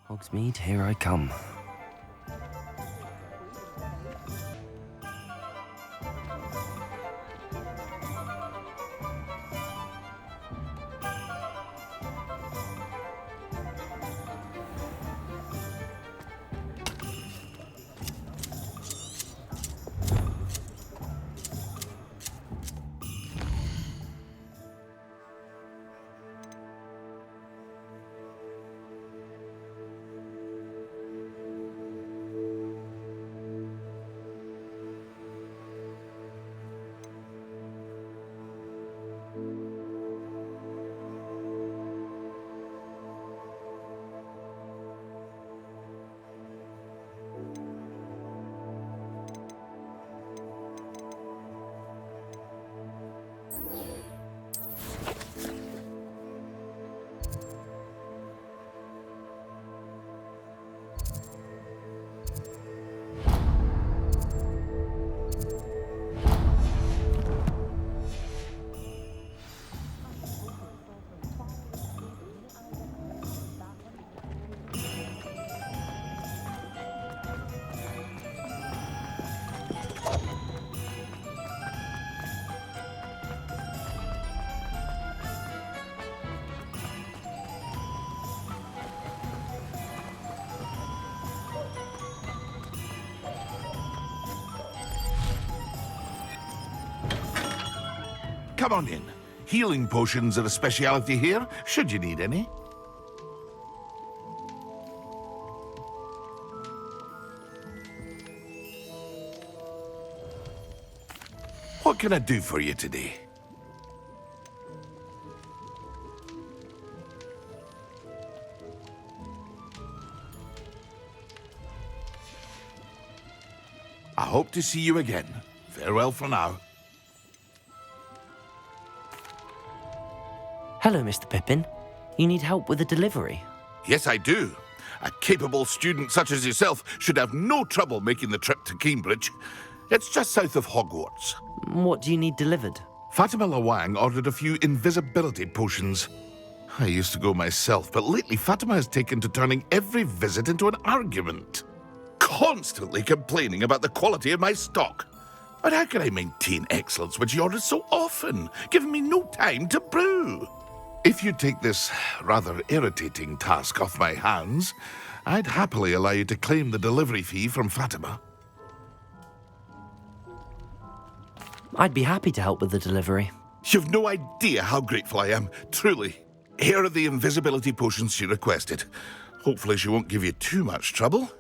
Hogsmeade, here I come. Come on in. Healing potions are a speciality here, should you need any. What can I do for you today? I hope to see you again. Farewell for now. Hello, Mr. Pippin. You need help with a delivery? Yes, I do. A capable student such as yourself should have no trouble making the trip to Cambridge. It's just south of Hogwarts. What do you need delivered? Fatima Lawang ordered a few invisibility potions. I used to go myself, but lately Fatima has taken to turning every visit into an argument. Constantly complaining about the quality of my stock. But how can I maintain excellence when she orders so often, giving me no time to brew? If you take this rather irritating task off my hands, I'd happily allow you to claim the delivery fee from Fatima. I'd be happy to help with the delivery. You've no idea how grateful I am, truly. Here are the invisibility potions she requested. Hopefully she won't give you too much trouble.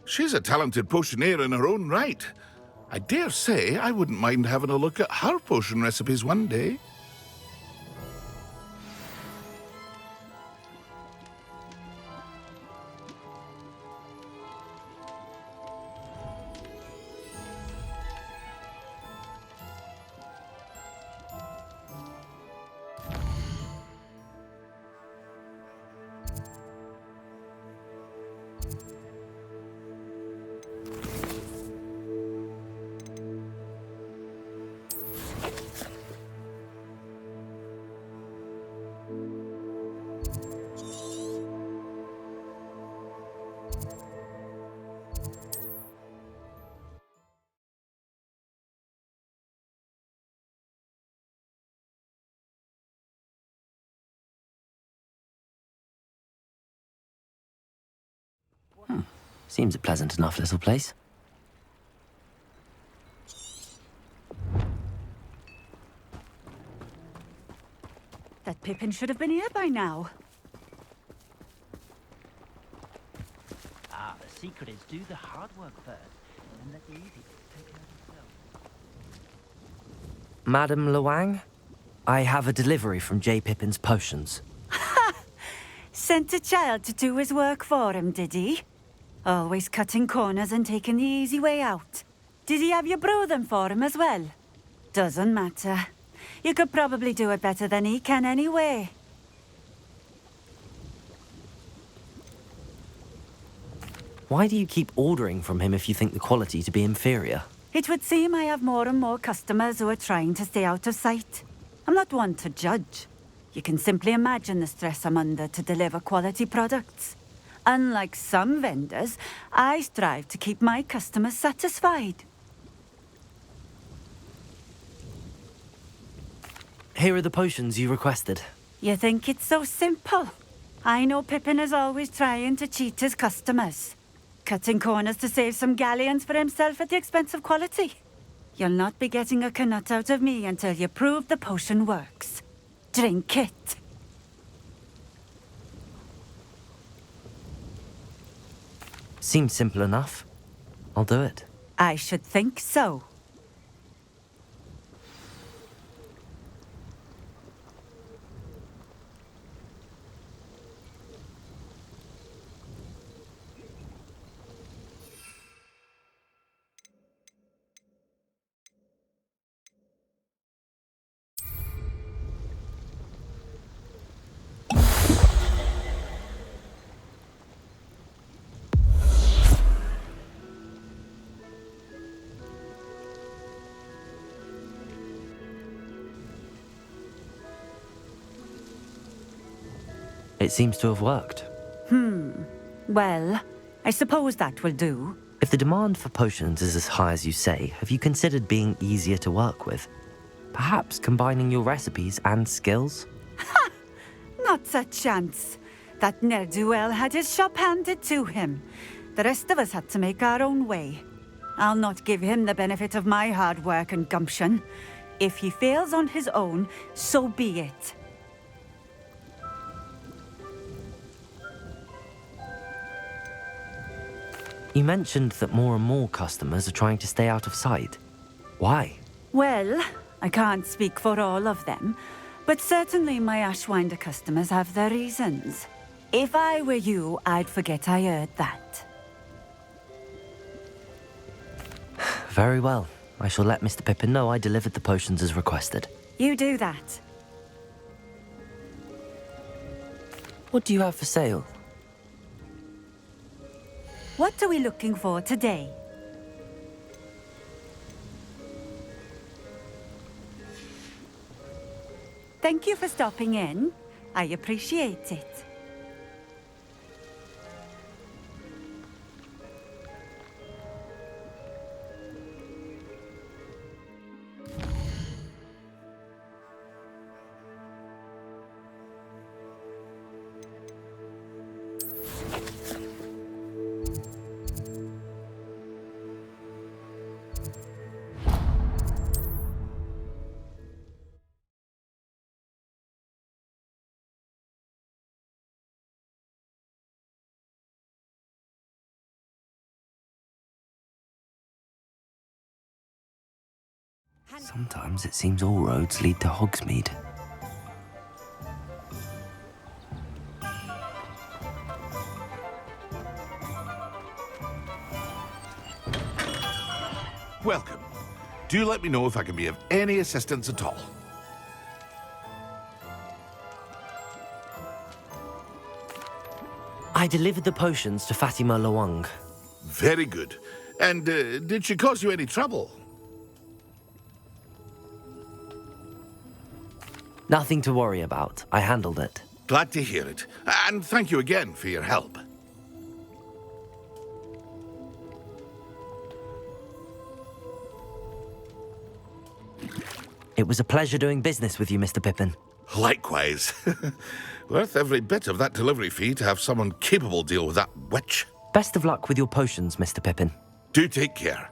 She's a talented potioneer in her own right. I dare say I wouldn't mind having a look at her potion recipes one day. Seems a pleasant enough little place. That Pippin should have been here by now. The secret is do the hard work first, and let the easy bits take care of themselves. Madam Lawang, I have a delivery from J. Pippin's potions. Sent a child to do his work for him, did he? Always cutting corners and taking the easy way out. Did he have you brew them for him as well? Doesn't matter. You could probably do it better than he can anyway. Why do you keep ordering from him if you think the quality to be inferior? It would seem I have more and more customers who are trying to stay out of sight. I'm not one to judge. You can simply imagine the stress I'm under to deliver quality products. Unlike some vendors, I strive to keep my customers satisfied. Here are the potions you requested. You think it's so simple? I know Pippin is always trying to cheat his customers, cutting corners to save some galleons for himself at the expense of quality. You'll not be getting a canut out of me until you prove the potion works. Drink it. Seems simple enough. I'll do it. I should think so. It seems to have worked. Well, I suppose that will do. If the demand for potions is as high as you say, have you considered being easier to work with? Perhaps combining your recipes and skills? Not a chance. That ne'er-do-well had his shop handed to him. The rest of us had to make our own way. I'll not give him the benefit of my hard work and gumption. If he fails on his own, so be it. You mentioned that more and more customers are trying to stay out of sight. Why? Well, I can't speak for all of them, but certainly my Ashwinder customers have their reasons. If I were you, I'd forget I heard that. Very well. I shall let Mr. Pippin know I delivered the potions as requested. You do that. What do you have for sale? What are we looking for today? Thank you for stopping in. I appreciate it. Sometimes it seems all roads lead to Hogsmeade. Welcome. Do let me know if I can be of any assistance at all. I delivered the potions to Fatima Lawang. Very good. And did she cause you any trouble? Nothing to worry about. I handled it. Glad to hear it. And thank you again for your help. It was a pleasure doing business with you, Mr. Pippin. Likewise. Worth every bit of that delivery fee to have someone capable deal with that witch. Best of luck with your potions, Mr. Pippin. Do take care.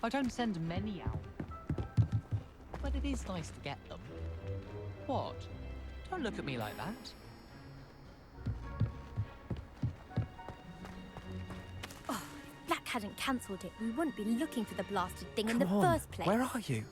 I don't send many out, but it is nice to get them. What? Don't look at me like that. Oh, if Black hadn't cancelled it, we wouldn't be looking for the blasted thing in the Come on, first place. where are you?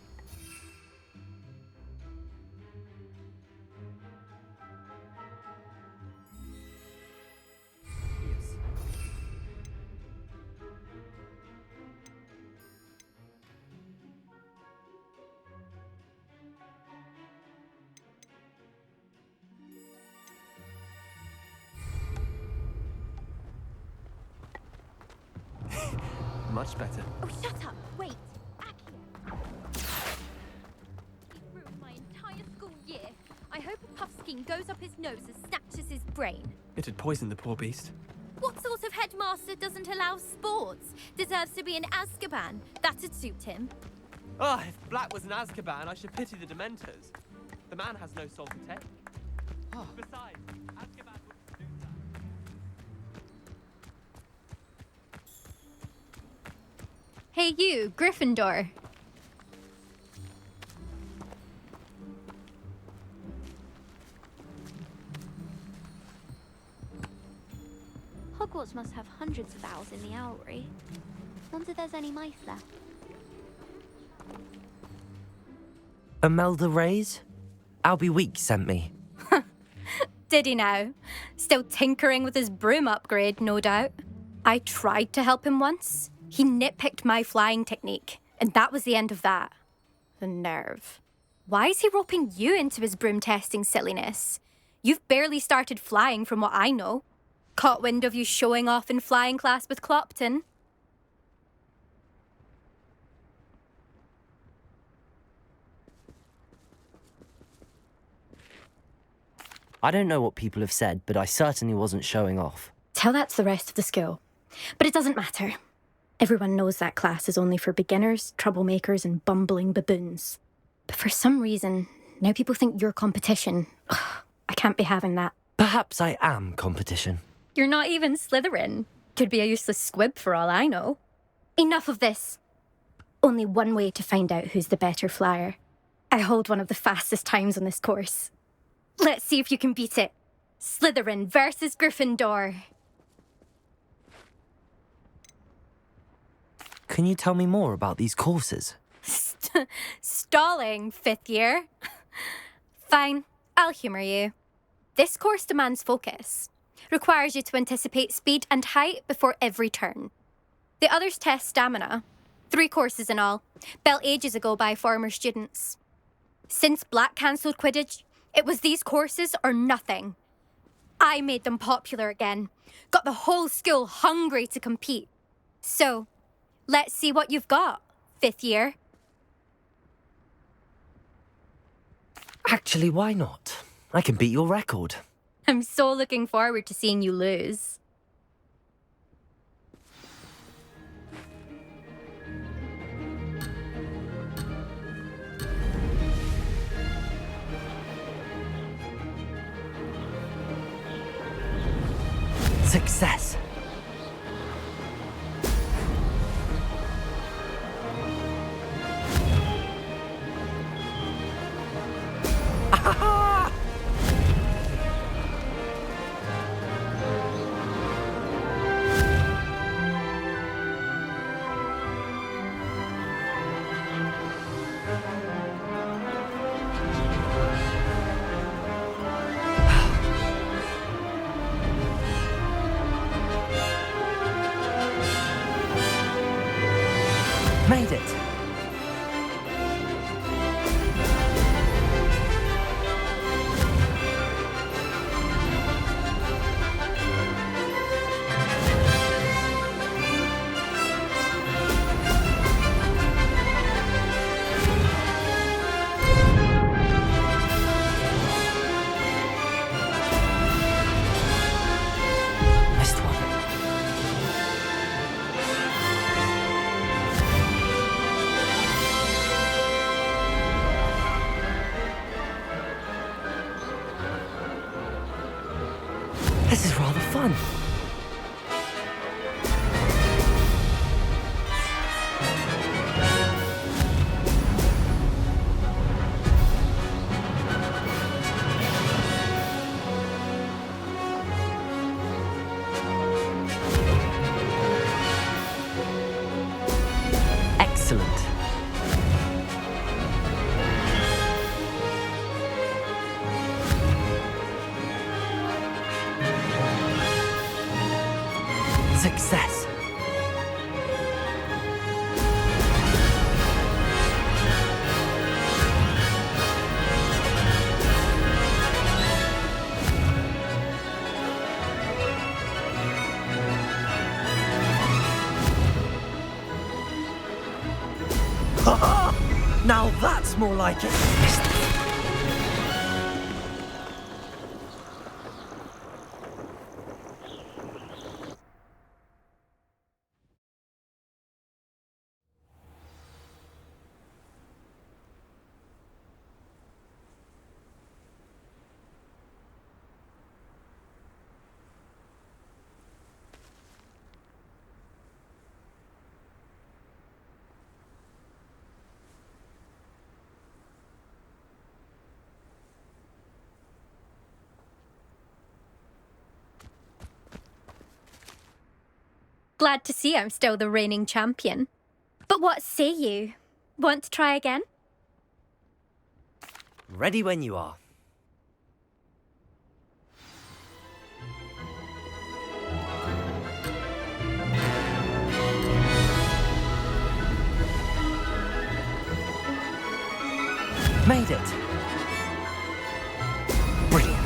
Much better. Oh, shut up! Wait! Akia! He's ruined my entire school year. I hope a puff scheme goes up his nose and snatches his brain. It'd poison the poor beast. What sort of headmaster doesn't allow sports? Deserves to be in Azkaban. That'd suit him. Ah, if Black was in Azkaban, I should pity the Dementors. The man has no soul to take. Besides, Azkaban wouldn't do that. Hey you, Gryffindor. Hogwarts must have hundreds of owls in the owlry. Wonder if there's any mice left. Imelda Reyes? Albie Weeks sent me. Did he now? Still tinkering with his broom upgrade, no doubt. I tried to help him once. He nitpicked my flying technique, and that was the end of that. The nerve. Why is he roping you into his broom testing silliness? You've barely started flying from what I know. Caught wind of you showing off in flying class with Clopton. I don't know what people have said, but I certainly wasn't showing off. Tell that to the rest of the school. But it doesn't matter. Everyone knows that class is only for beginners, troublemakers, and bumbling baboons. But for some reason, now people think you're competition. Ugh, I can't be having that. Perhaps I am competition. You're not even Slytherin. Could be a useless squib for all I know. Enough of this. Only one way to find out who's the better flyer. I hold one of the fastest times on this course. Let's see if you can beat it. Slytherin versus Gryffindor. Can you tell me more about these courses? Stalling, fifth year. Fine, I'll humour you. This course demands focus. Requires you to anticipate speed and height before every turn. The others test stamina. 3 courses in all, built ages ago by former students. Since Black cancelled Quidditch, it was these courses or nothing. I made them popular again. Got the whole school hungry to compete. So, let's see what you've got, fifth year. Actually, why not? I can beat your record. I'm so looking forward to seeing you lose. Success. Made it. Missed one. This is rather fun. Success! Now that's more like it. Glad to see I'm still the reigning champion. But what say you? Want to try again? Ready when you are. Made it! Brilliant.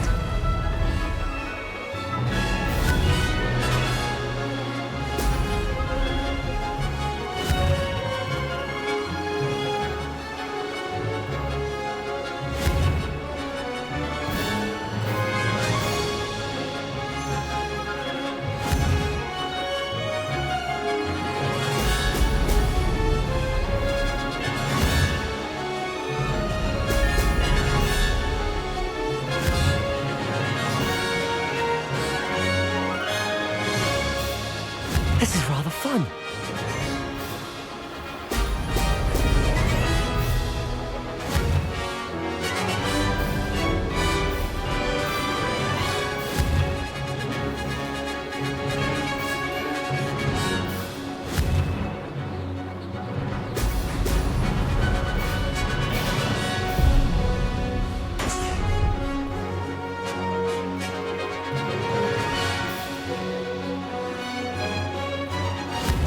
This is rather fun.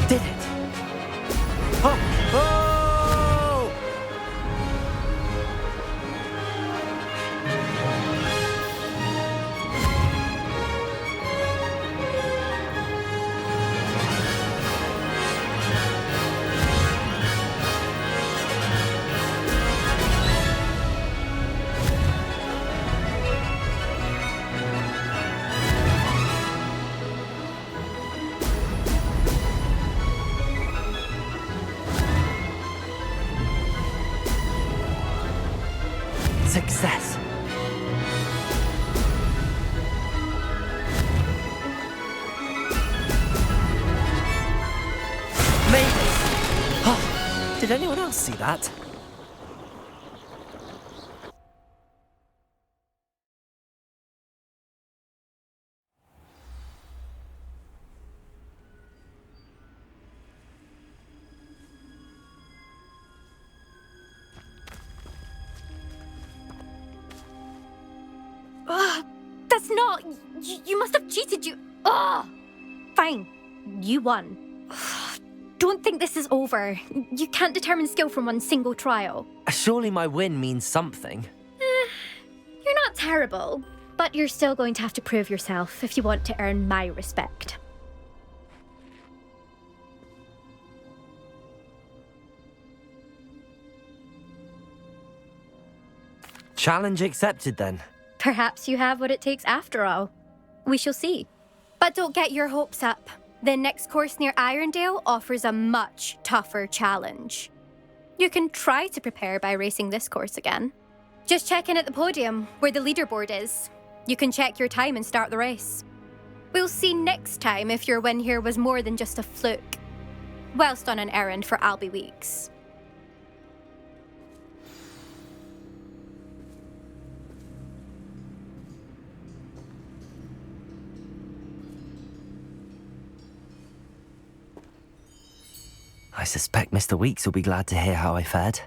Did it! Oh! Oh! Success! Made it! Oh, did anyone else see that? That's not... You must have cheated, you... Ugh! Fine. You won. Don't think this is over. You can't determine skill from one single trial. Surely my win means something. You're not terrible, but you're still going to have to prove yourself if you want to earn my respect. Challenge accepted then. Perhaps you have what it takes after all. We shall see. But don't get your hopes up. The next course near Irondale offers a much tougher challenge. You can try to prepare by racing this course again. Just check in at the podium, where the leaderboard is. You can check your time and start the race. We'll see next time if your win here was more than just a fluke. Whilst on an errand for Albie Weeks. I suspect Mr. Weeks will be glad to hear how I fared.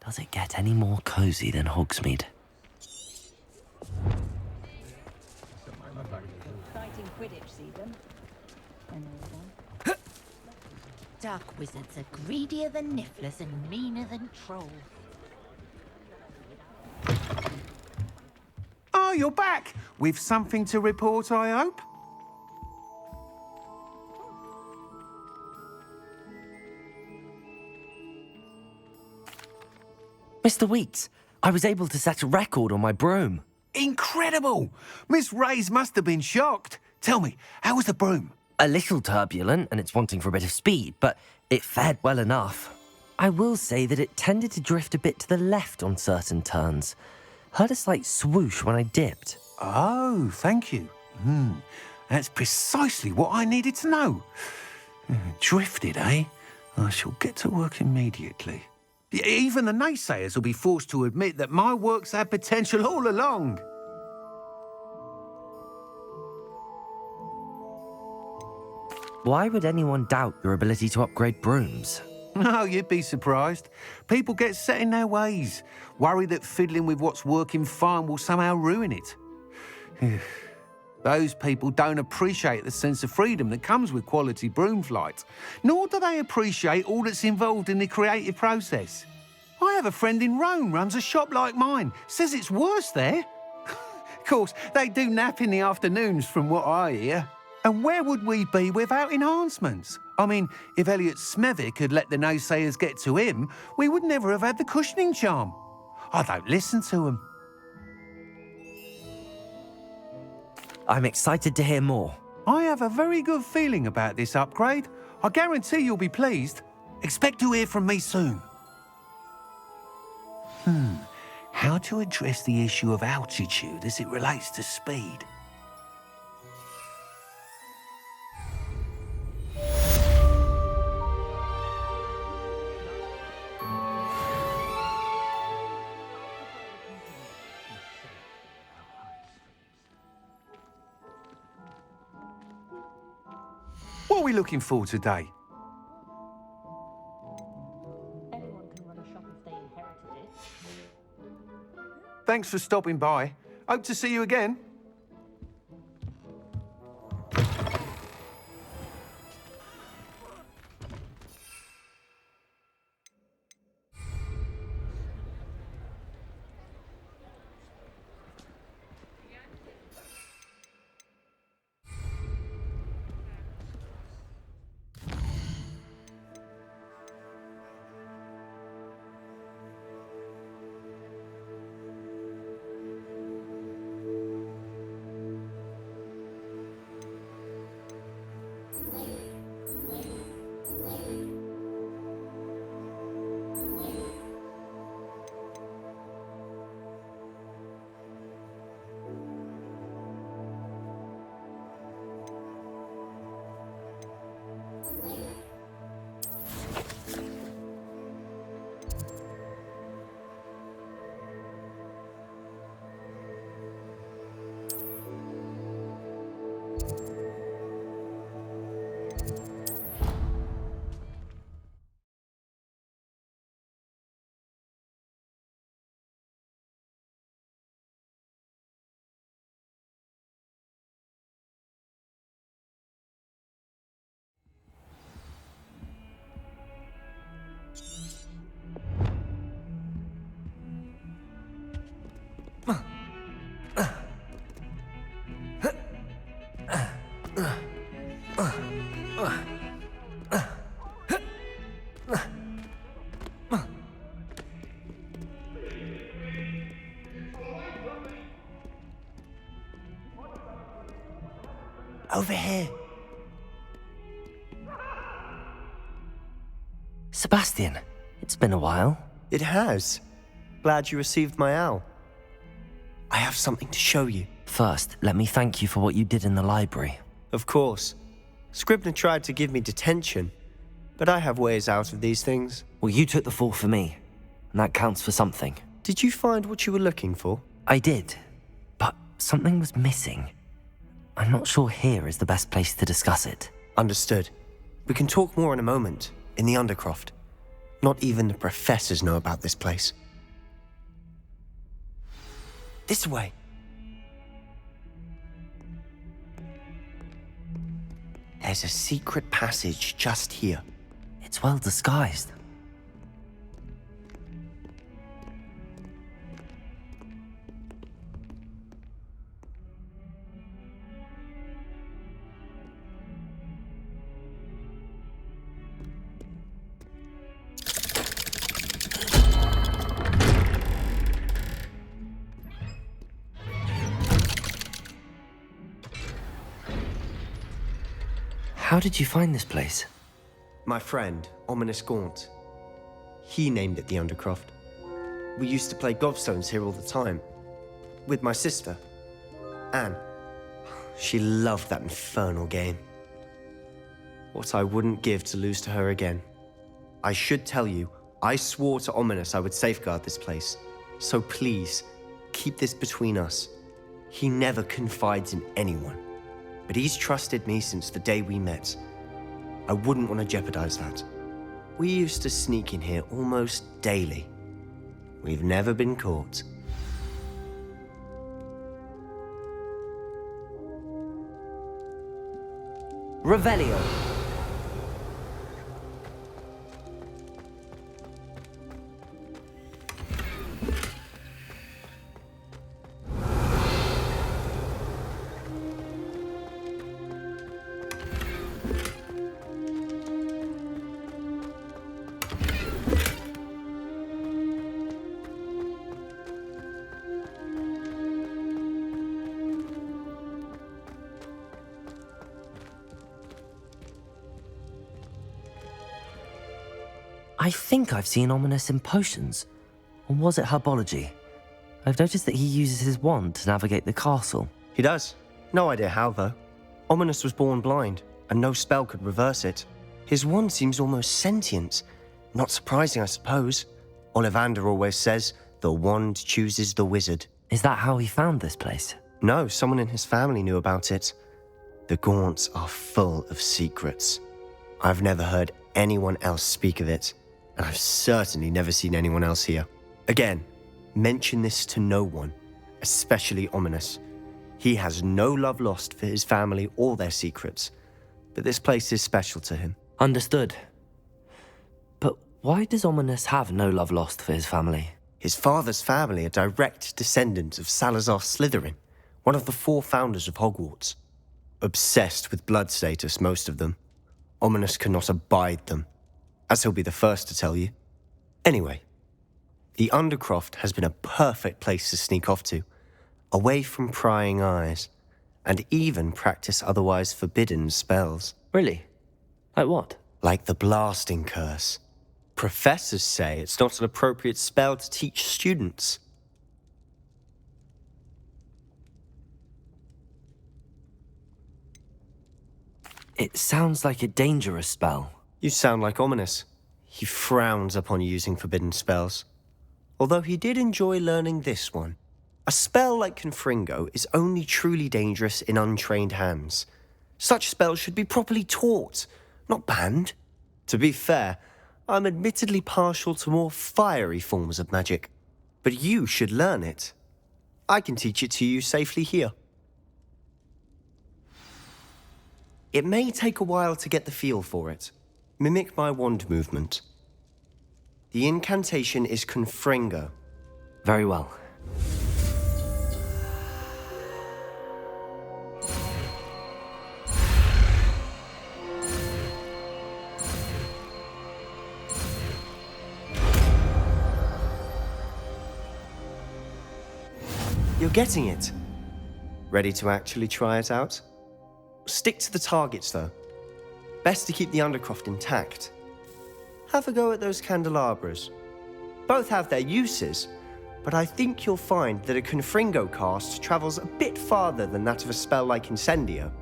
Does it get any more cozy than Hogsmeade? Exciting Quidditch season. Dark wizards are greedier than nifflers and meaner than trolls. Oh, you're back! With something to report, I hope? Mr. Weeks, I was able to set a record on my broom. Incredible! Miss Ray's must have been shocked. Tell me, how was the broom? A little turbulent and it's wanting for a bit of speed, but it fared well enough. I will say that it tended to drift a bit to the left on certain turns. Heard a slight swoosh when I dipped. Oh, thank you. That's precisely what I needed to know. Drifted, eh? I shall get to work immediately. Even the naysayers will be forced to admit that my work's had potential all along. Why would anyone doubt your ability to upgrade brooms? No, you'd be surprised. People get set in their ways, worry that fiddling with what's working fine will somehow ruin it. Those people don't appreciate the sense of freedom that comes with quality broom flight, nor do they appreciate all that's involved in the creative process. I have a friend in Rome runs a shop like mine, says it's worse there. Of course, they do nap in the afternoons from what I hear. And where would we be without enhancements? I mean, if Elliot Smethwick had let the naysayers get to him, we would never have had the cushioning charm. I don't listen to them. I'm excited to hear more. I have a very good feeling about this upgrade. I guarantee you'll be pleased. Expect to hear from me soon. How to address the issue of altitude as it relates to speed? What are we looking for today? Anyone can run a shop if they inherited it. Thanks for stopping by. Hope to see you again. Over here. Sebastian, it's been a while. It has. Glad you received my owl. I have something to show you. First, let me thank you for what you did in the library. Of course. Scribner tried to give me detention, but I have ways out of these things. Well, you took the fall for me, and that counts for something. Did you find what you were looking for? I did, but something was missing. I'm not sure here is the best place to discuss it. Understood. We can talk more in a moment, in the Undercroft. Not even the professors know about this place. This way. There's a secret passage just here. It's well disguised. How did you find this place? My friend, Ominous Gaunt. He named it the Undercroft. We used to play gobstones here all the time. With my sister, Anne. She loved that infernal game. What I wouldn't give to lose to her again. I should tell you, I swore to Ominous I would safeguard this place. So please, keep this between us. He never confides in anyone. But he's trusted me since the day we met. I wouldn't want to jeopardize that. We used to sneak in here almost daily. We've never been caught. Revelio. I think I've seen Ominous in potions. Or was it herbology? I've noticed that he uses his wand to navigate the castle. He does. No idea how, though. Ominous was born blind, and no spell could reverse it. His wand seems almost sentient. Not surprising, I suppose. Ollivander always says, the wand chooses the wizard. Is that how he found this place? No, someone in his family knew about it. The Gaunts are full of secrets. I've never heard anyone else speak of it, and I've certainly never seen anyone else here. Again, mention this to no one, especially Ominous. He has no love lost for his family or their secrets, but this place is special to him. Understood. But why does Ominous have no love lost for his family? His father's family are direct descendants of Salazar Slytherin, one of the 4 founders of Hogwarts. Obsessed with blood status, most of them. Ominous cannot abide them, as he'll be the first to tell you. Anyway, the Undercroft has been a perfect place to sneak off to, away from prying eyes, and even practice otherwise forbidden spells. Really? Like what? Like the Blasting Curse. Professors say it's not an appropriate spell to teach students. It sounds like a dangerous spell. You sound like Ominous. He frowns upon using forbidden spells. Although he did enjoy learning this one. A spell like Confringo is only truly dangerous in untrained hands. Such spells should be properly taught, not banned. To be fair, I'm admittedly partial to more fiery forms of magic. But you should learn it. I can teach it to you safely here. It may take a while to get the feel for it. Mimic my wand movement. The incantation is Confringo. Very well. You're getting it. Ready to actually try it out? Stick to the targets, though. Best to keep the Undercroft intact. Have a go at those candelabras. Both have their uses, but I think you'll find that a Confringo cast travels a bit farther than that of a spell like Incendio.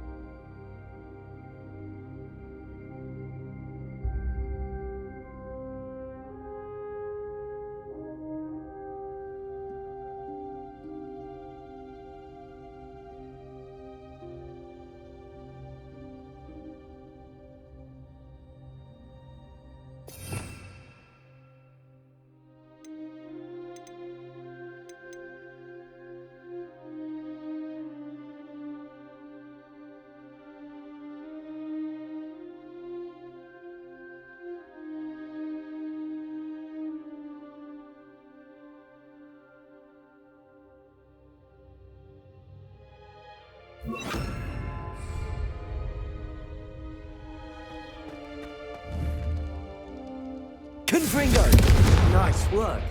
Confringo! Nice work.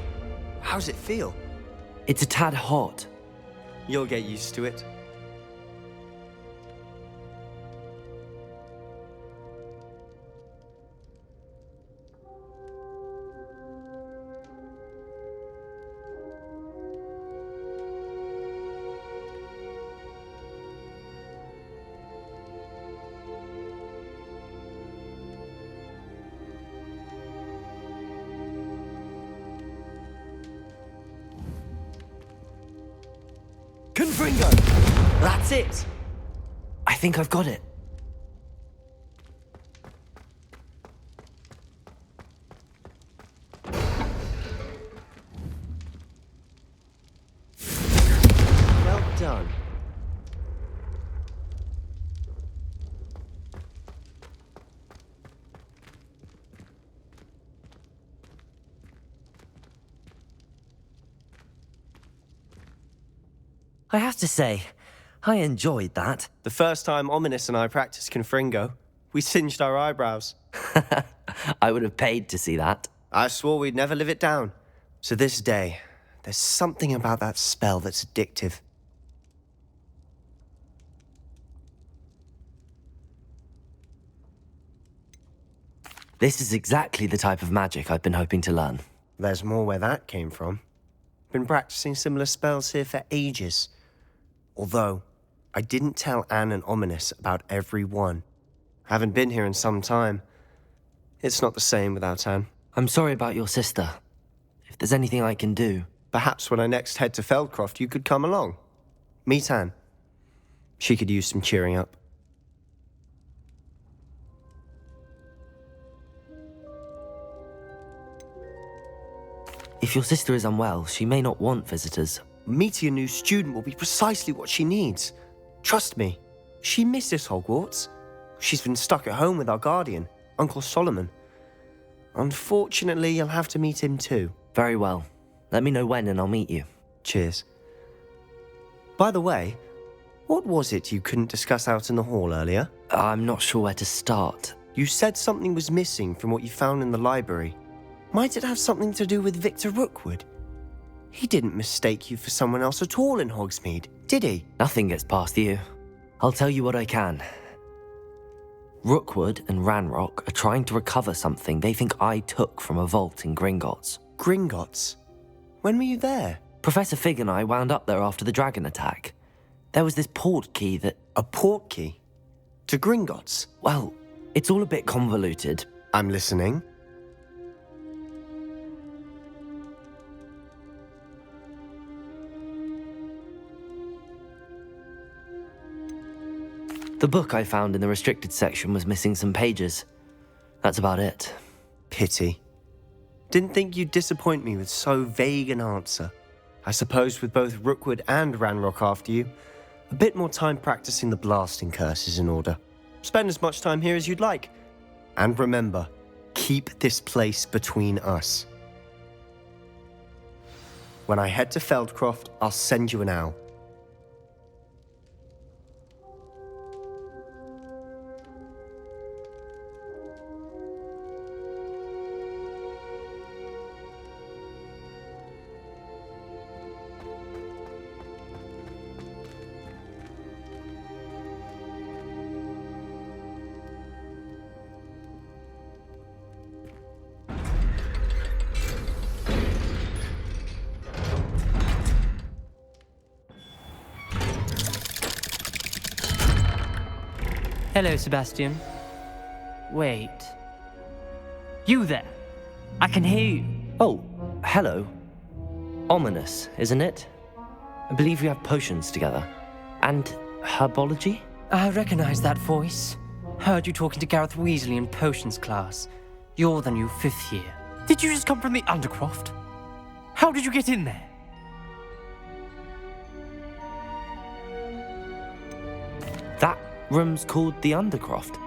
How's it feel? It's a tad hot. You'll get used to it. Confringo! That's it! I think I've got it. Well done. I have to say, I enjoyed that. The first time Ominous and I practiced Confringo, we singed our eyebrows. I would have paid to see that. I swore we'd never live it down. To this day, there's something about that spell that's addictive. This is exactly the type of magic I've been hoping to learn. There's more where that came from. Been practicing similar spells here for ages. Although, I didn't tell Anne and Ominous about every one. Haven't been here in some time. It's not the same without Anne. I'm sorry about your sister. If there's anything I can do... Perhaps when I next head to Feldcroft, you could come along. Meet Anne. She could use some cheering up. If your sister is unwell, she may not want visitors. Meeting a new student will be precisely what she needs. Trust me, she misses Hogwarts. She's been stuck at home with our guardian, Uncle Solomon. Unfortunately, you'll have to meet him too. Very well. Let me know when and I'll meet you. Cheers. By the way, what was it you couldn't discuss out in the hall earlier? I'm not sure where to start. You said something was missing from what you found in the library. Might it have something to do with Victor Rookwood? He didn't mistake you for someone else at all in Hogsmeade, did he? Nothing gets past you. I'll tell you what I can. Rookwood and Ranrock are trying to recover something they think I took from a vault in Gringotts. Gringotts? When were you there? Professor Fig and I wound up there after the dragon attack. There was this portkey that... A portkey? To Gringotts? Well, it's all a bit convoluted. I'm listening. The book I found in the restricted section was missing some pages. That's about it. Pity. Didn't think you'd disappoint me with so vague an answer. I suppose with both Rookwood and Ranrock after you, a bit more time practicing the blasting curse is in order. Spend as much time here as you'd like. And remember, keep this place between us. When I head to Feldcroft, I'll send you an owl. Hello, Sebastian. Wait. You there? I can hear you. Oh, hello. Ominous, isn't it? I believe we have potions together. And herbology? I recognize that voice. Heard you talking to Gareth Weasley in potions class. You're the new 5th year. Did you just come from the Undercroft? How did you get in there? That room's called the Undercroft.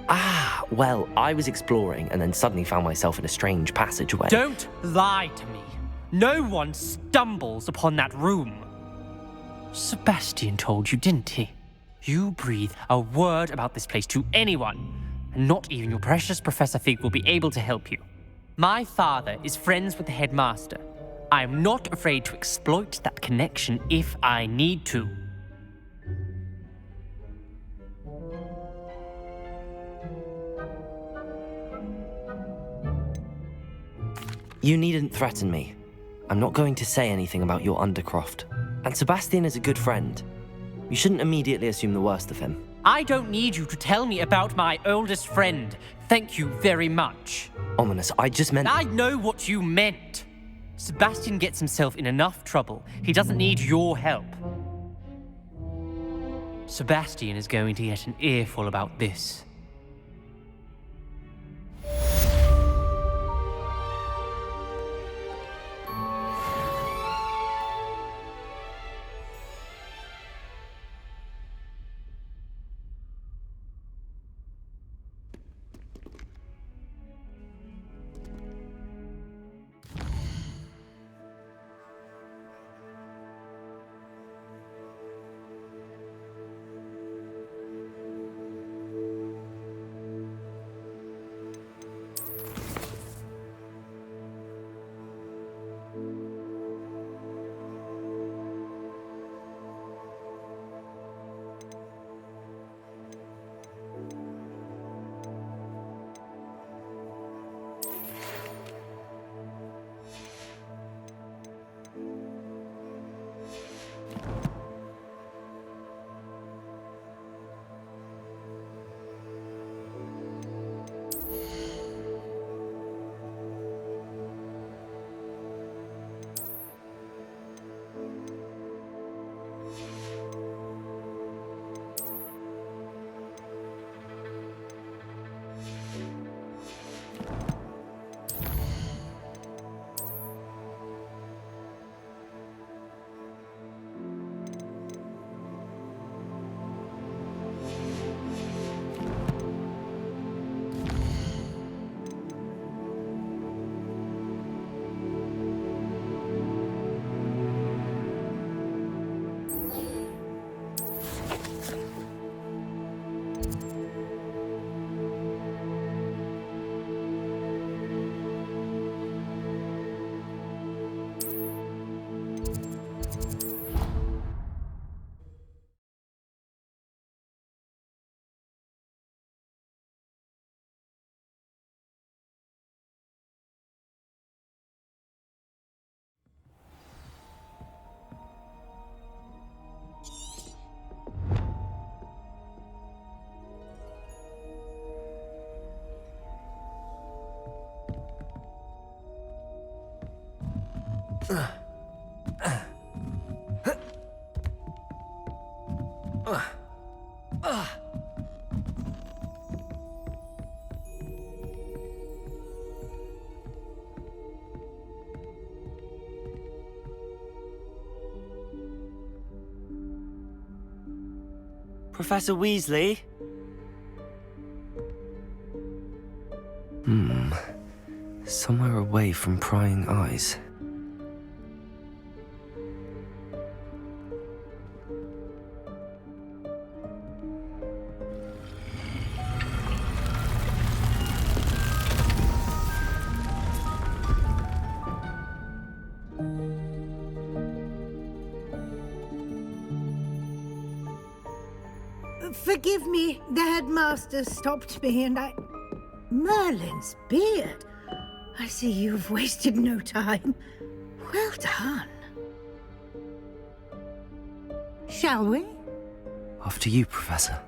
Ah, well, I was exploring and then suddenly found myself in a strange passageway. Don't lie to me. No one stumbles upon that room. Sebastian told you, didn't he? You breathe a word about this place to anyone, and not even your precious Professor Fig will be able to help you. My father is friends with the headmaster. I am not afraid to exploit that connection if I need to. You needn't threaten me. I'm not going to say anything about your Undercroft. And Sebastian is a good friend. You shouldn't immediately assume the worst of him. I don't need you to tell me about my oldest friend. Thank you very much. Ominous, I just meant... I know what you meant. Sebastian gets himself in enough trouble. He doesn't need your help. Sebastian is going to get an earful about this. Professor Weasley? Somewhere away from prying eyes. Forgive me, the headmaster stopped me and I... Merlin's beard. I see you've wasted no time. Well done. Shall we? After you, Professor.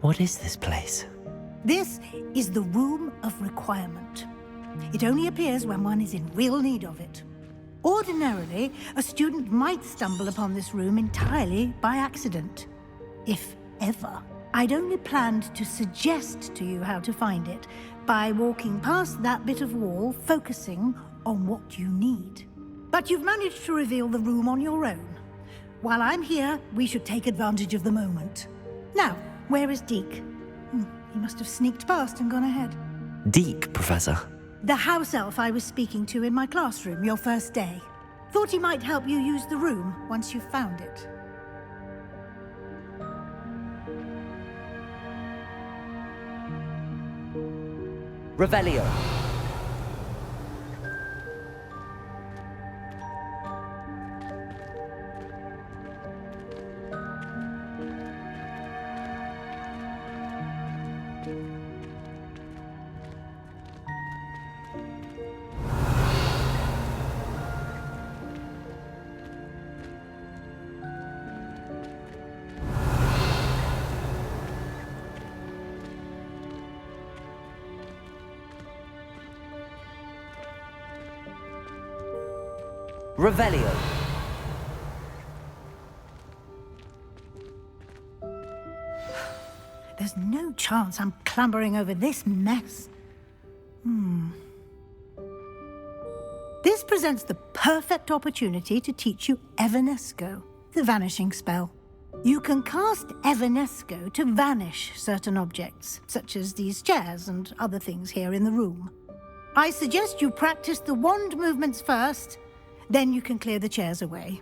What is this place? This is the Room of Requirement. It only appears when one is in real need of it. Ordinarily, a student might stumble upon this room entirely by accident. If ever. I'd only planned to suggest to you how to find it by walking past that bit of wall, focusing on what you need. But you've managed to reveal the room on your own. While I'm here, we should take advantage of the moment. Now, where is Deke? He must have sneaked past and gone ahead. Deke, Professor. The house elf I was speaking to in my classroom your first day. Thought he might help you use the room once you've found it. Revelio. Revelio. There's no chance I'm clambering over this mess. This presents the perfect opportunity to teach you Evanesco, the vanishing spell. You can cast Evanesco to vanish certain objects, such as these chairs and other things here in the room. I suggest you practice the wand movements first, then you can clear the chairs away.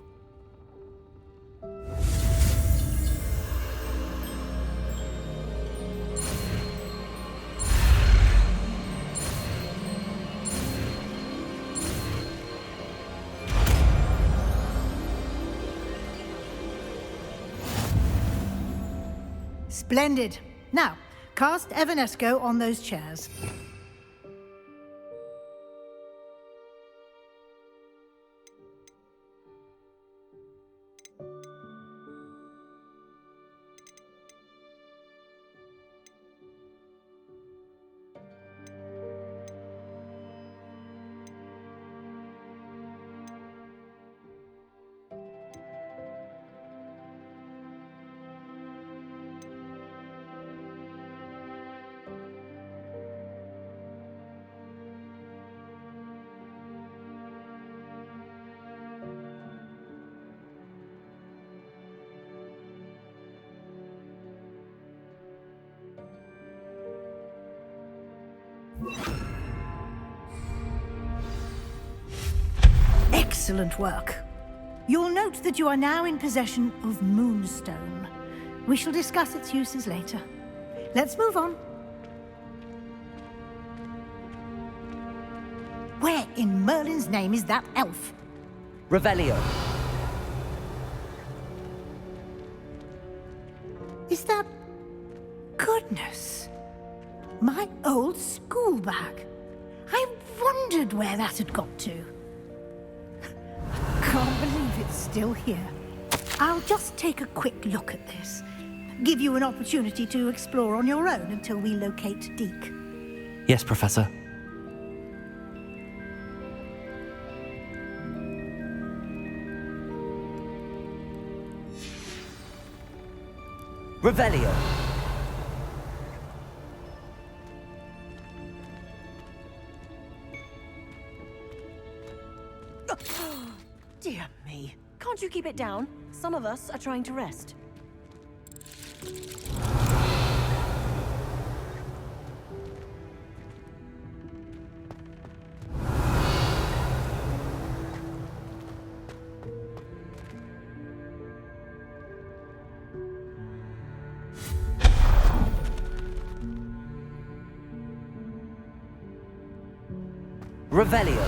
Splendid. Now, cast Evanesco on those chairs. Excellent work. You'll note that you are now in possession of Moonstone. We shall discuss its uses later. Let's move on. Where in Merlin's name is that elf? Revelio. Is that... Goodness. My old school bag. I wondered where that had got to. Can't believe it's still here. I'll just take a quick look at this. Give you an opportunity to explore on your own until we locate Deke. Yes, Professor. Revelio. Dear me. Can't you keep it down? Some of us are trying to rest. Revelio.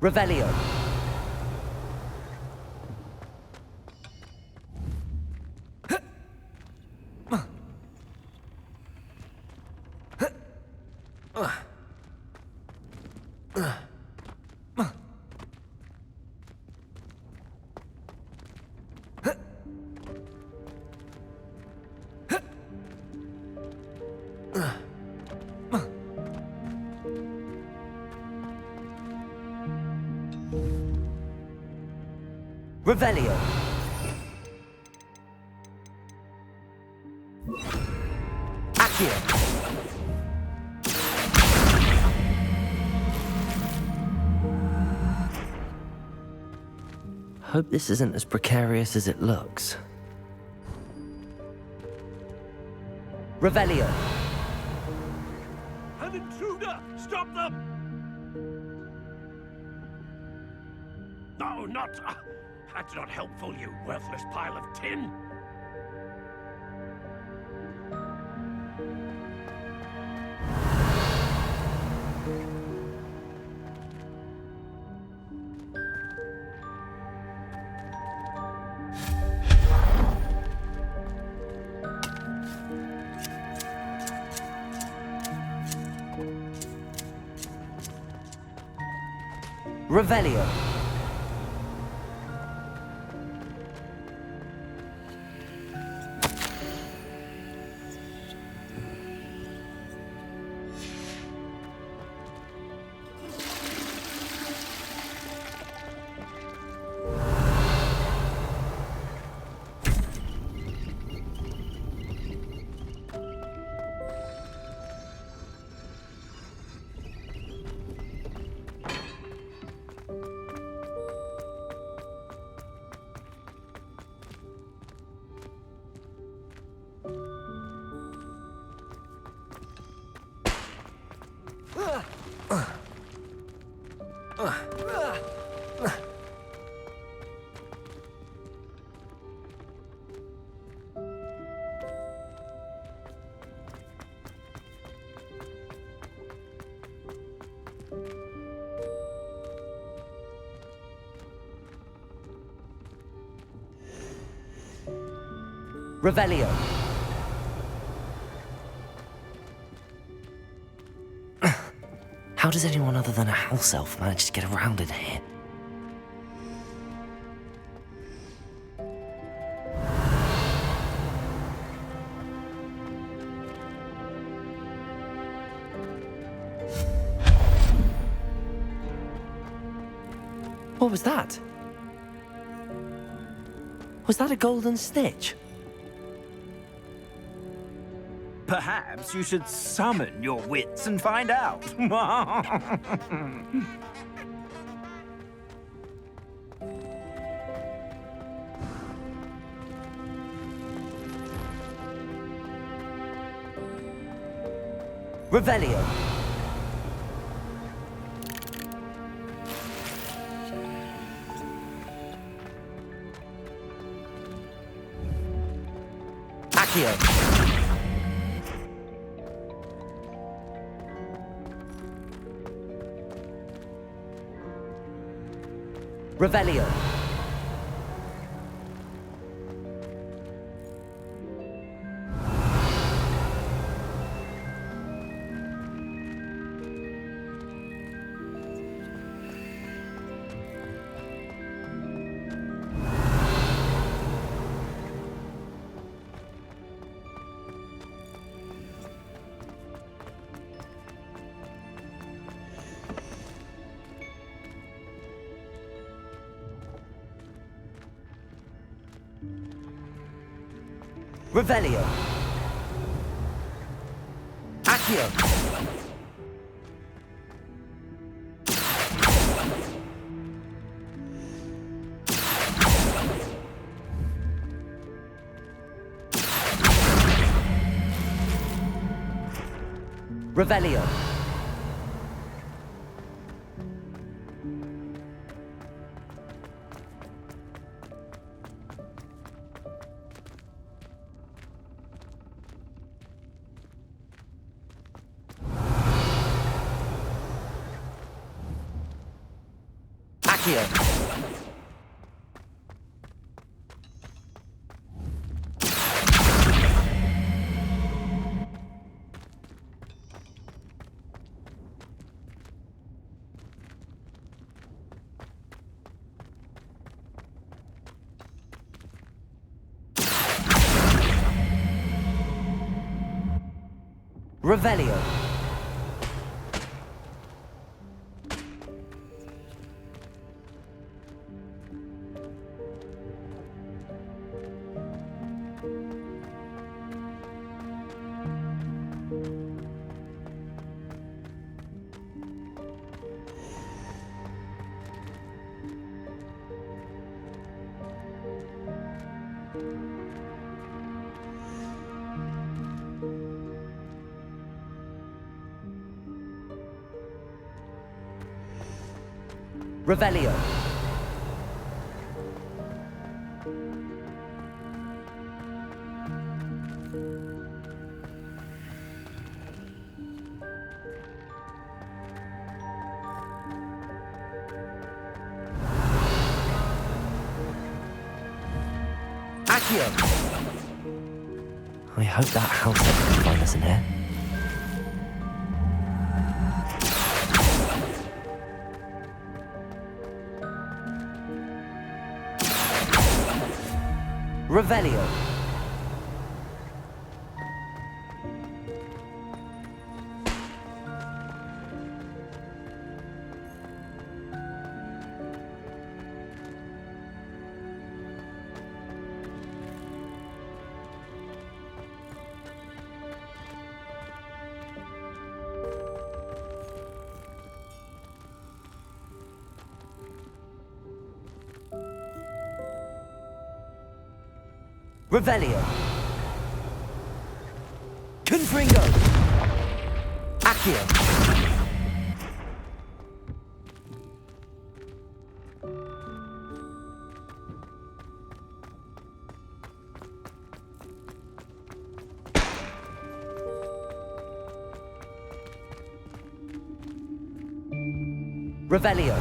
Revelio. Revelio. Accio. Hope this isn't as precarious as it looks. Revelio. An intruder! Stop them! No, not... that's not helpful, you worthless pile of tin! Revelio. Revelio. How does anyone other than a house elf manage to get around in here? What was that? Was that a golden snitch? Perhaps you should summon your wits and find out. Revelio. Accio. Revelio. Revelio. Accio. Revelio. Accio. Revelio. Revelio. Accio. I hope that house doesn't find us in here. Revelio. Revelio. Confringo. Accio. Revelio.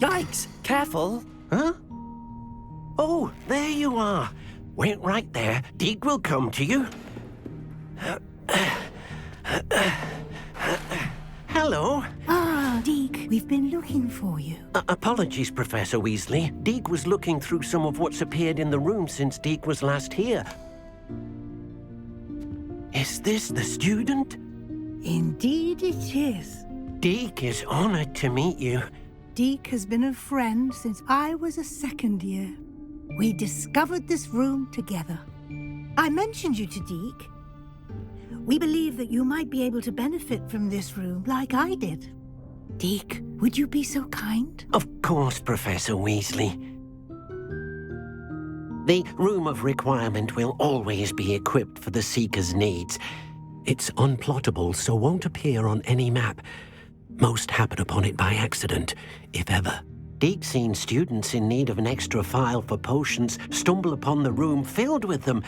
Yikes! Careful! Huh? Oh, there you are. Wait right there. Deek will come to you. Hello. Ah, Deek, we've been looking for you. Apologies, Professor Weasley. Deek was looking through some of what's appeared in the room since Deek was last here. Is this the student? Indeed it is. Deek is honored to meet you. Deek has been a friend since I was a second year. We discovered this room together. I mentioned you to Deek. We believe that you might be able to benefit from this room like I did. Deek, would you be so kind? Of course, Professor Weasley. The Room of Requirement will always be equipped for the Seeker's needs. It's unplottable, so won't appear on any map. Most happen upon it by accident, if ever. Deek's seen students in need of an extra file for potions stumble upon the room filled with them.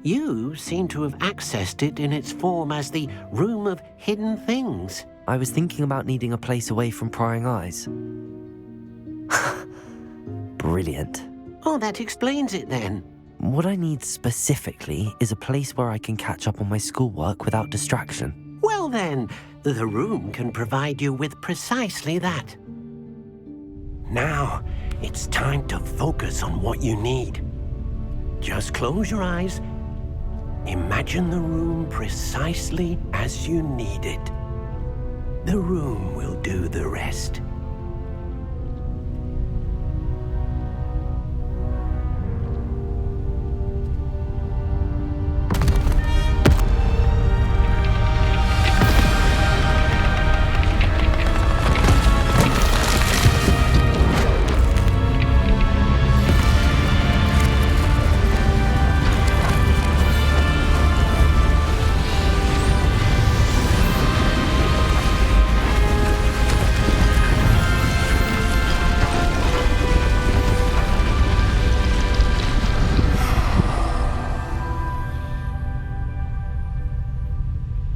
You seem to have accessed it in its form as the Room of Hidden Things. I was thinking about needing a place away from prying eyes. Brilliant. Oh, that explains it then. What I need specifically is a place where I can catch up on my schoolwork without distraction. Well then, the room can provide you with precisely that. Now, it's time to focus on what you need. Just close your eyes. Imagine the room precisely as you need it. The room will do the rest.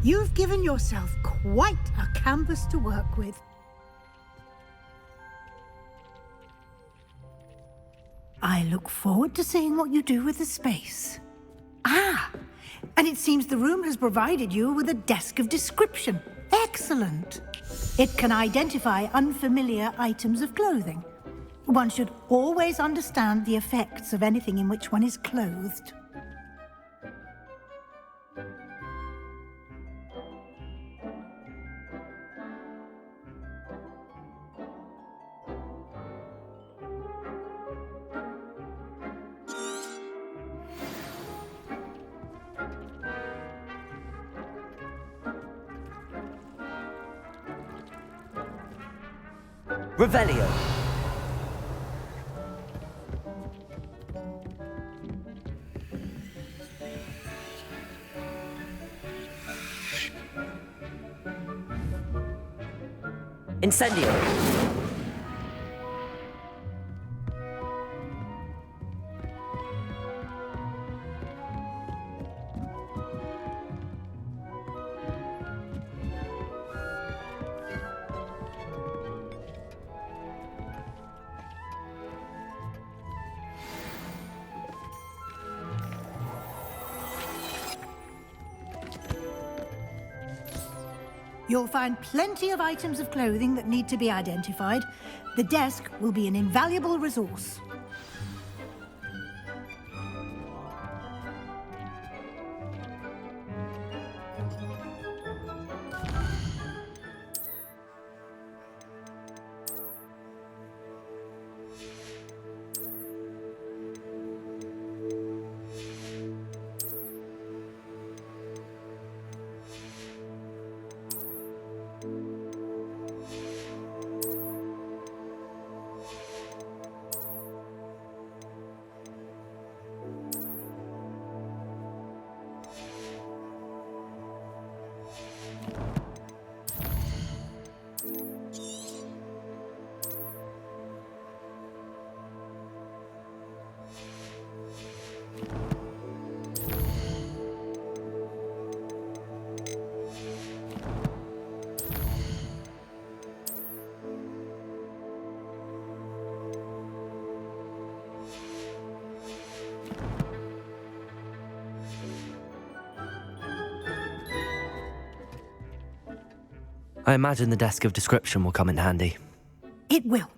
You've given yourself quite a canvas to work with. I look forward to seeing what you do with the space. Ah, And it seems the room has provided you with a desk of description. Excellent. It can identify unfamiliar items of clothing. One should always understand the effects of anything in which one is clothed. Revelio. Incendio. You'll find plenty of items of clothing that need to be identified. The desk will be an invaluable resource. I imagine the desk of description will come in handy. It will.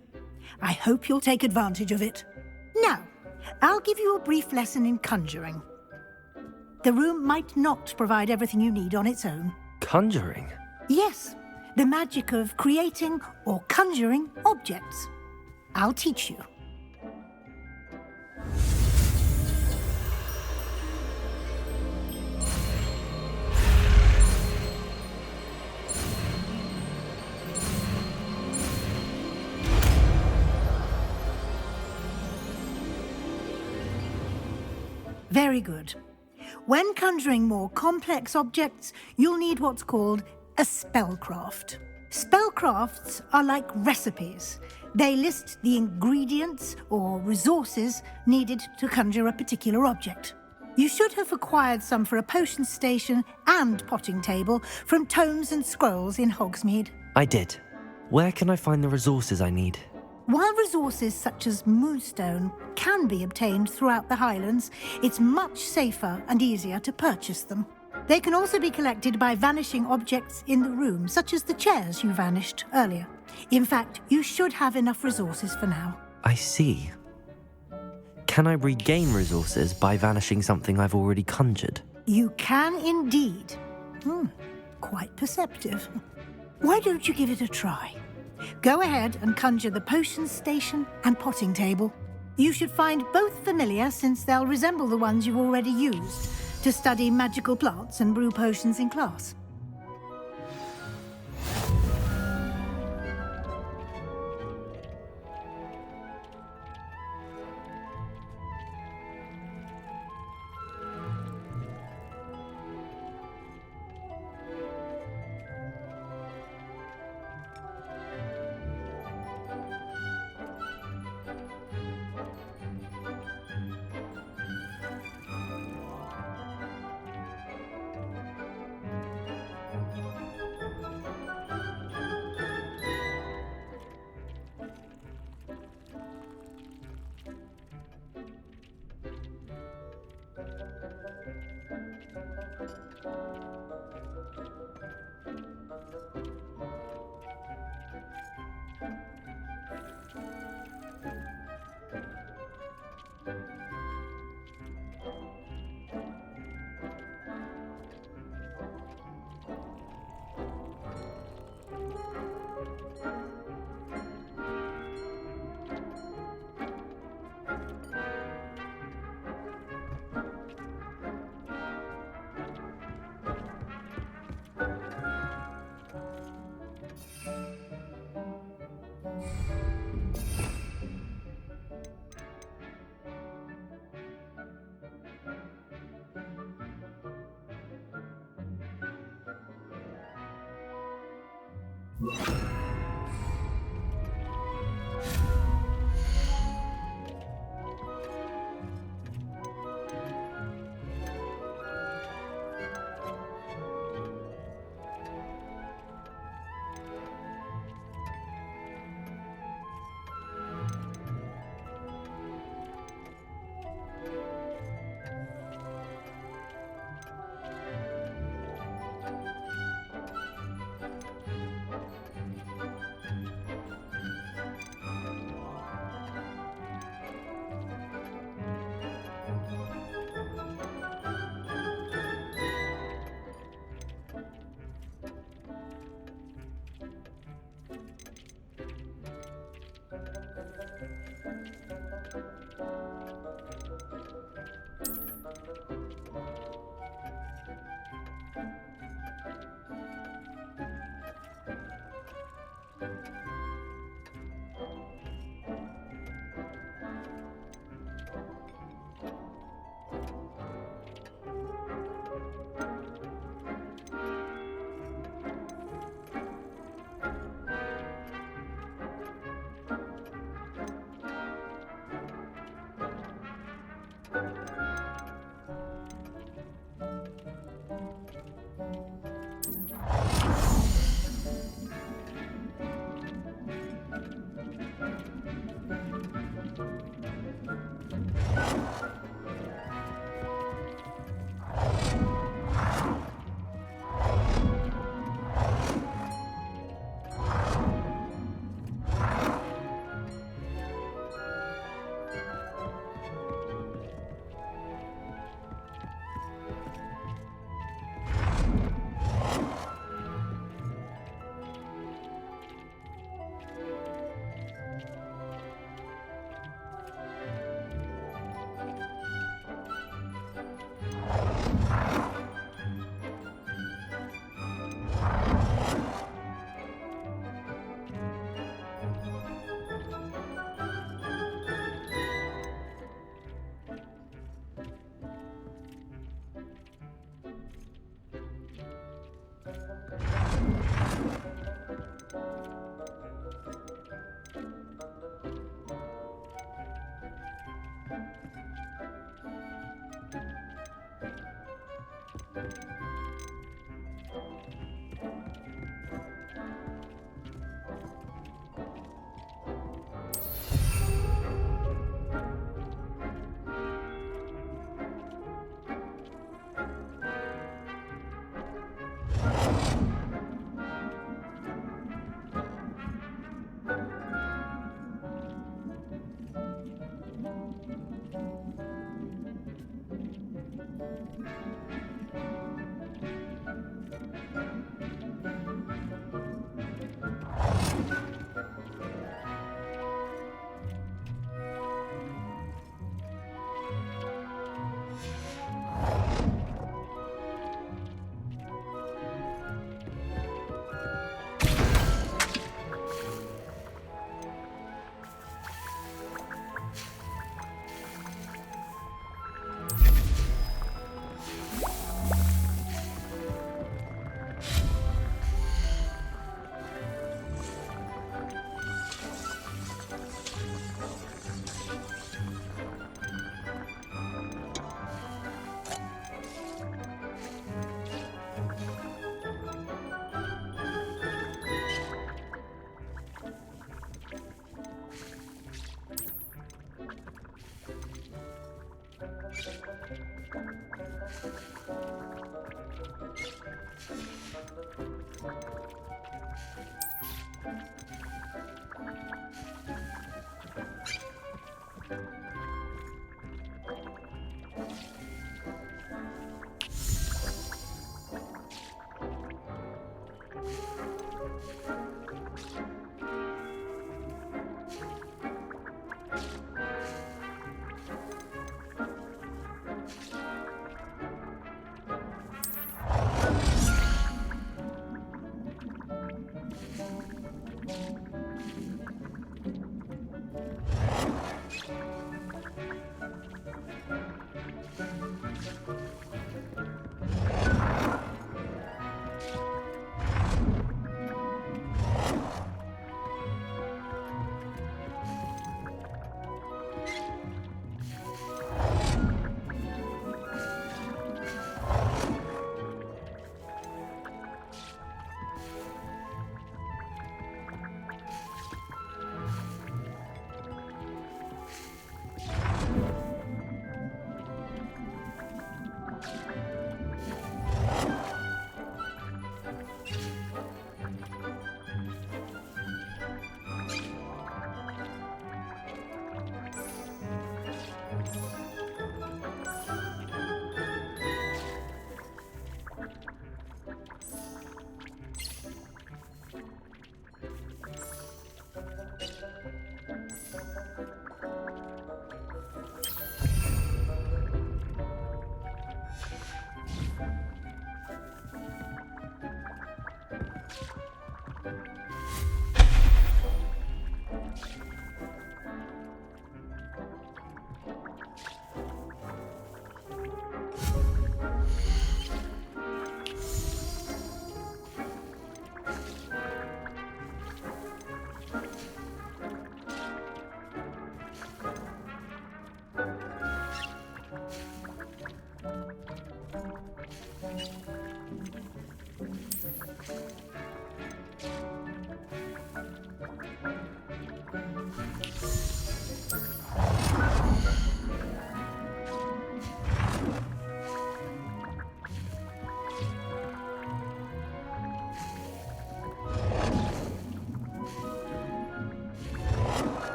I hope you'll take advantage of it. Now, I'll give you a brief lesson in conjuring. The room might not provide everything you need on its own. Conjuring? Yes, the magic of creating or conjuring objects. I'll teach you. Very good. When conjuring more complex objects, you'll need what's called a spellcraft. Spellcrafts are like recipes. They list the ingredients or resources needed to conjure a particular object. You should have acquired some for a potion station and potting table from tomes and scrolls in Hogsmeade. I did. Where can I find the resources I need? While resources such as moonstone can be obtained throughout the Highlands, it's much safer and easier to purchase them. They can also be collected by vanishing objects in the room, such as the chairs you vanished earlier. In fact, you should have enough resources for now. I see. Can I regain resources by vanishing something I've already conjured? You can indeed. Quite perceptive. Why don't you give it a try? Go ahead and conjure the potion station and potting table. You should find both familiar, since they'll resemble the ones you've already used to study magical plants and brew potions in class.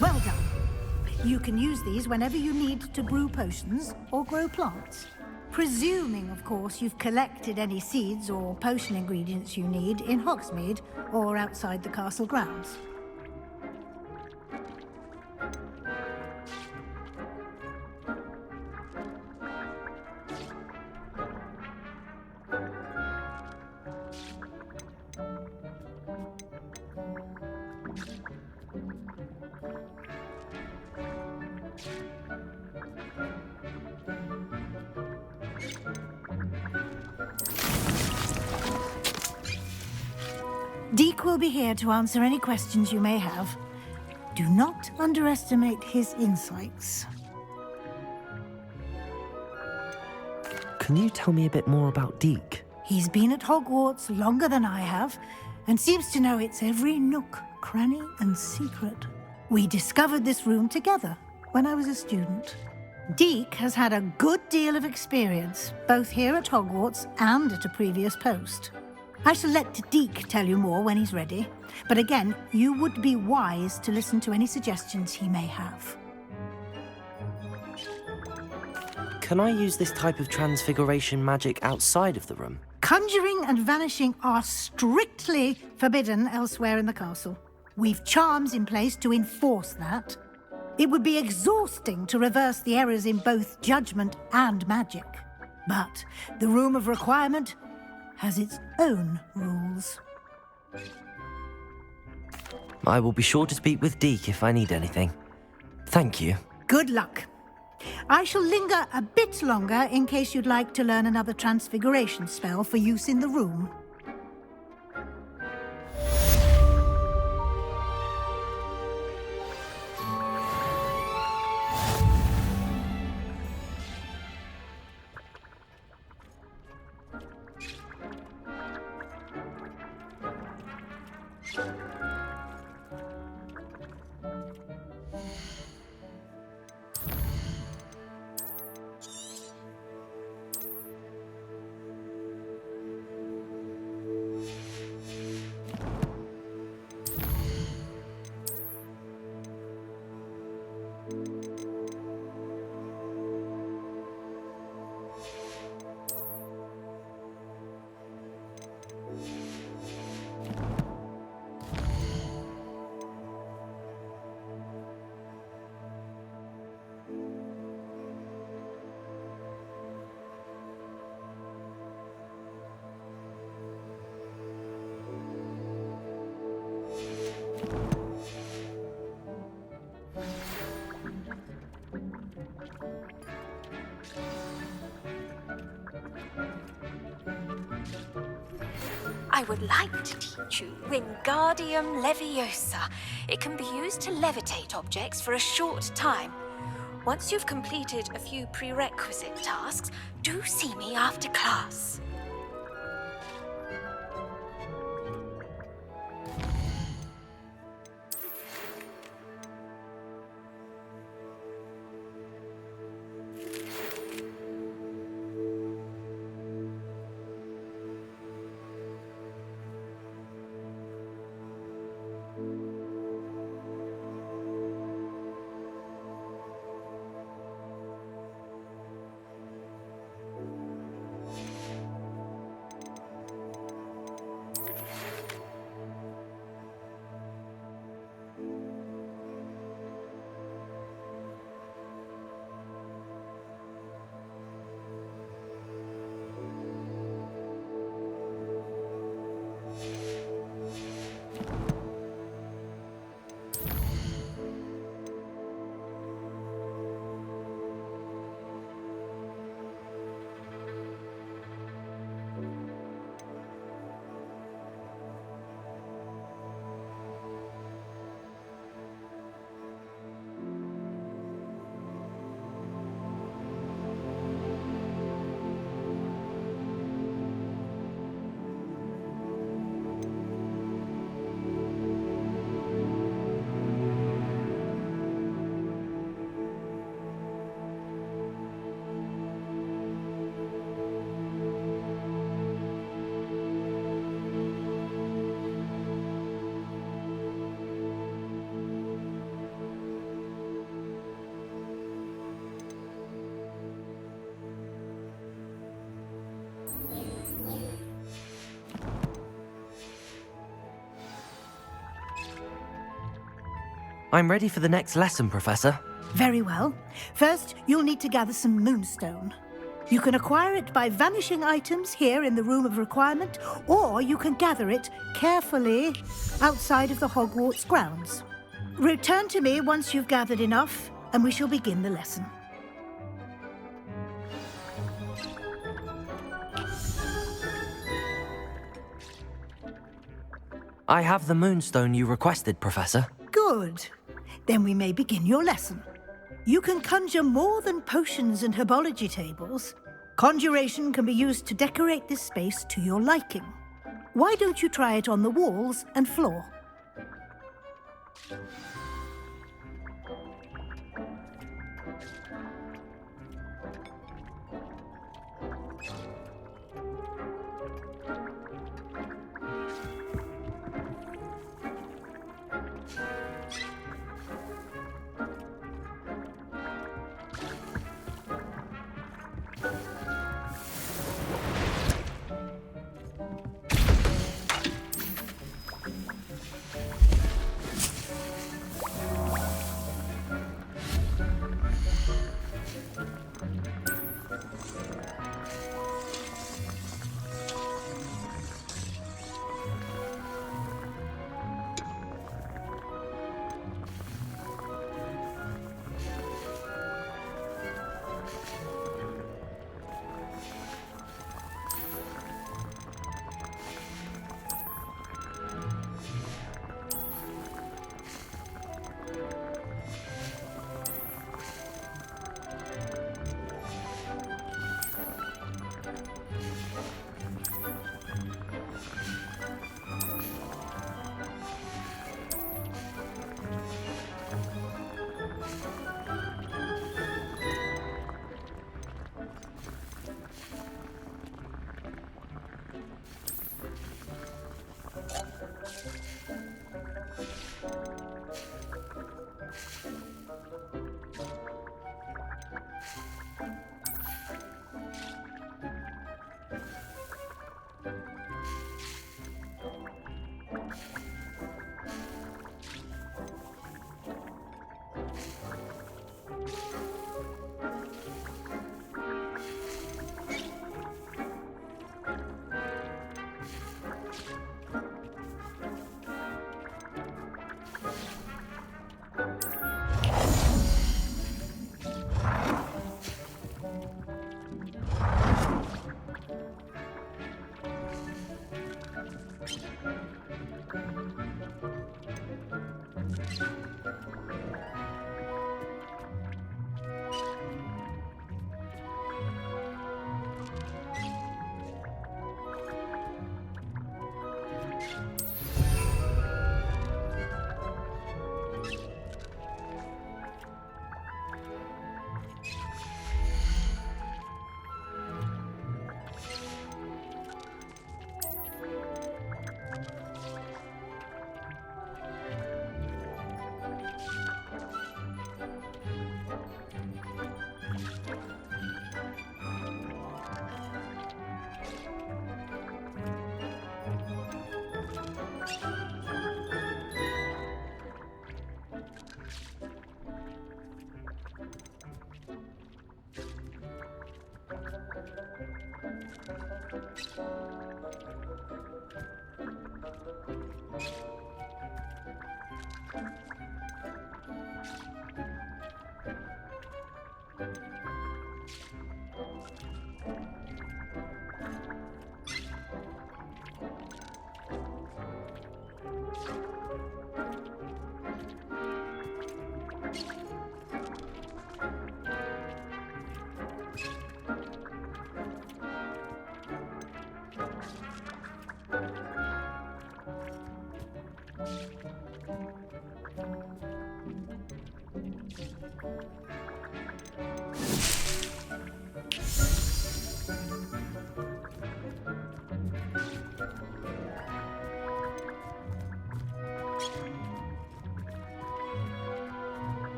Well done. You can use these whenever you need to brew potions or grow plants. Presuming, of course, you've collected any seeds or potion ingredients you need in Hogsmeade or outside the castle grounds. Deke will be here to answer any questions you may have. Do not underestimate his insights. Can you tell me a bit more about Deke? He's been at Hogwarts longer than I have, and seems to know its every nook, cranny, and secret. We discovered this room together when I was a student. Deke has had a good deal of experience, both here at Hogwarts and at a previous post. I shall let Deke tell you more when he's ready, but again, you would be wise to listen to any suggestions he may have. Can I use this type of transfiguration magic outside of the room? Conjuring and vanishing are strictly forbidden elsewhere in the castle. We've charms in place to enforce that. It would be exhausting to reverse the errors in both judgment and magic. But the Room of Requirement has its own rules. I will be sure to speak with Deke if I need anything. Thank you. Good luck. I shall linger a bit longer in case you'd like to learn another transfiguration spell for use in the room. I would like to teach you Wingardium Leviosa. It can be used to levitate objects for a short time. Once you've completed a few prerequisite tasks, do see me after class. I'm ready for the next lesson, Professor. Very well. First, you'll need to gather some moonstone. You can acquire it by vanishing items here in the Room of Requirement, or you can gather it carefully outside of the Hogwarts grounds. Return to me once you've gathered enough, and we shall begin the lesson. I have the moonstone you requested, Professor. Good. Then we may begin your lesson. You can conjure more than potions and herbology tables. Conjuration can be used to decorate this space to your liking. Why don't you try it on the walls and floor?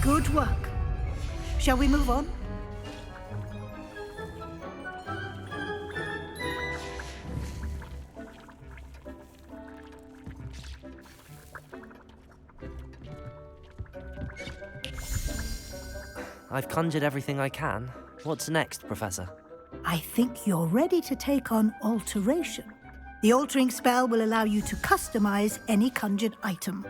Good work. Shall we move on? I've conjured everything I can. What's next, Professor? I think you're ready to take on alteration. The altering spell will allow you to customize any conjured item.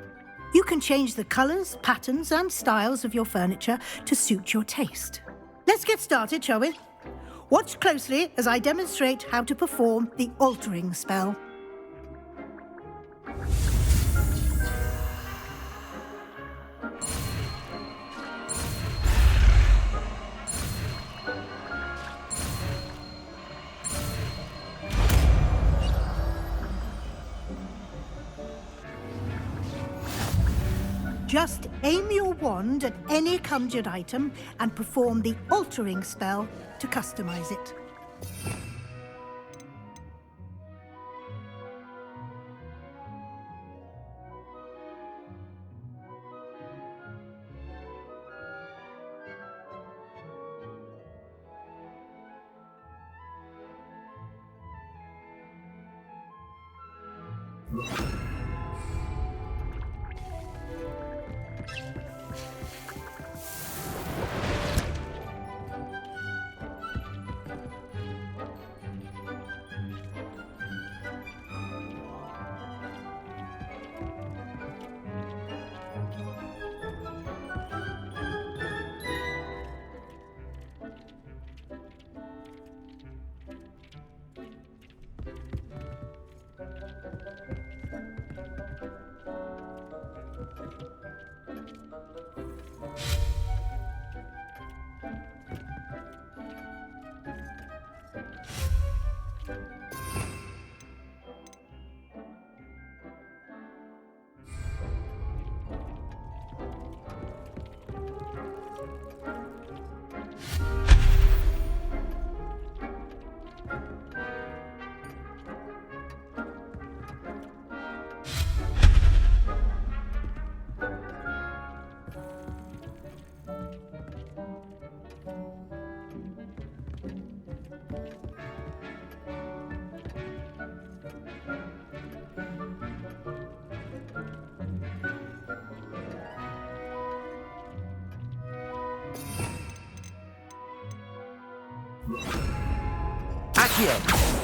You can change the colors, patterns, and styles of your furniture to suit your taste. Let's get started, shall we? Watch closely as I demonstrate how to perform the altering spell. Just aim your wand at any conjured item and perform the altering spell to customize it. Accio!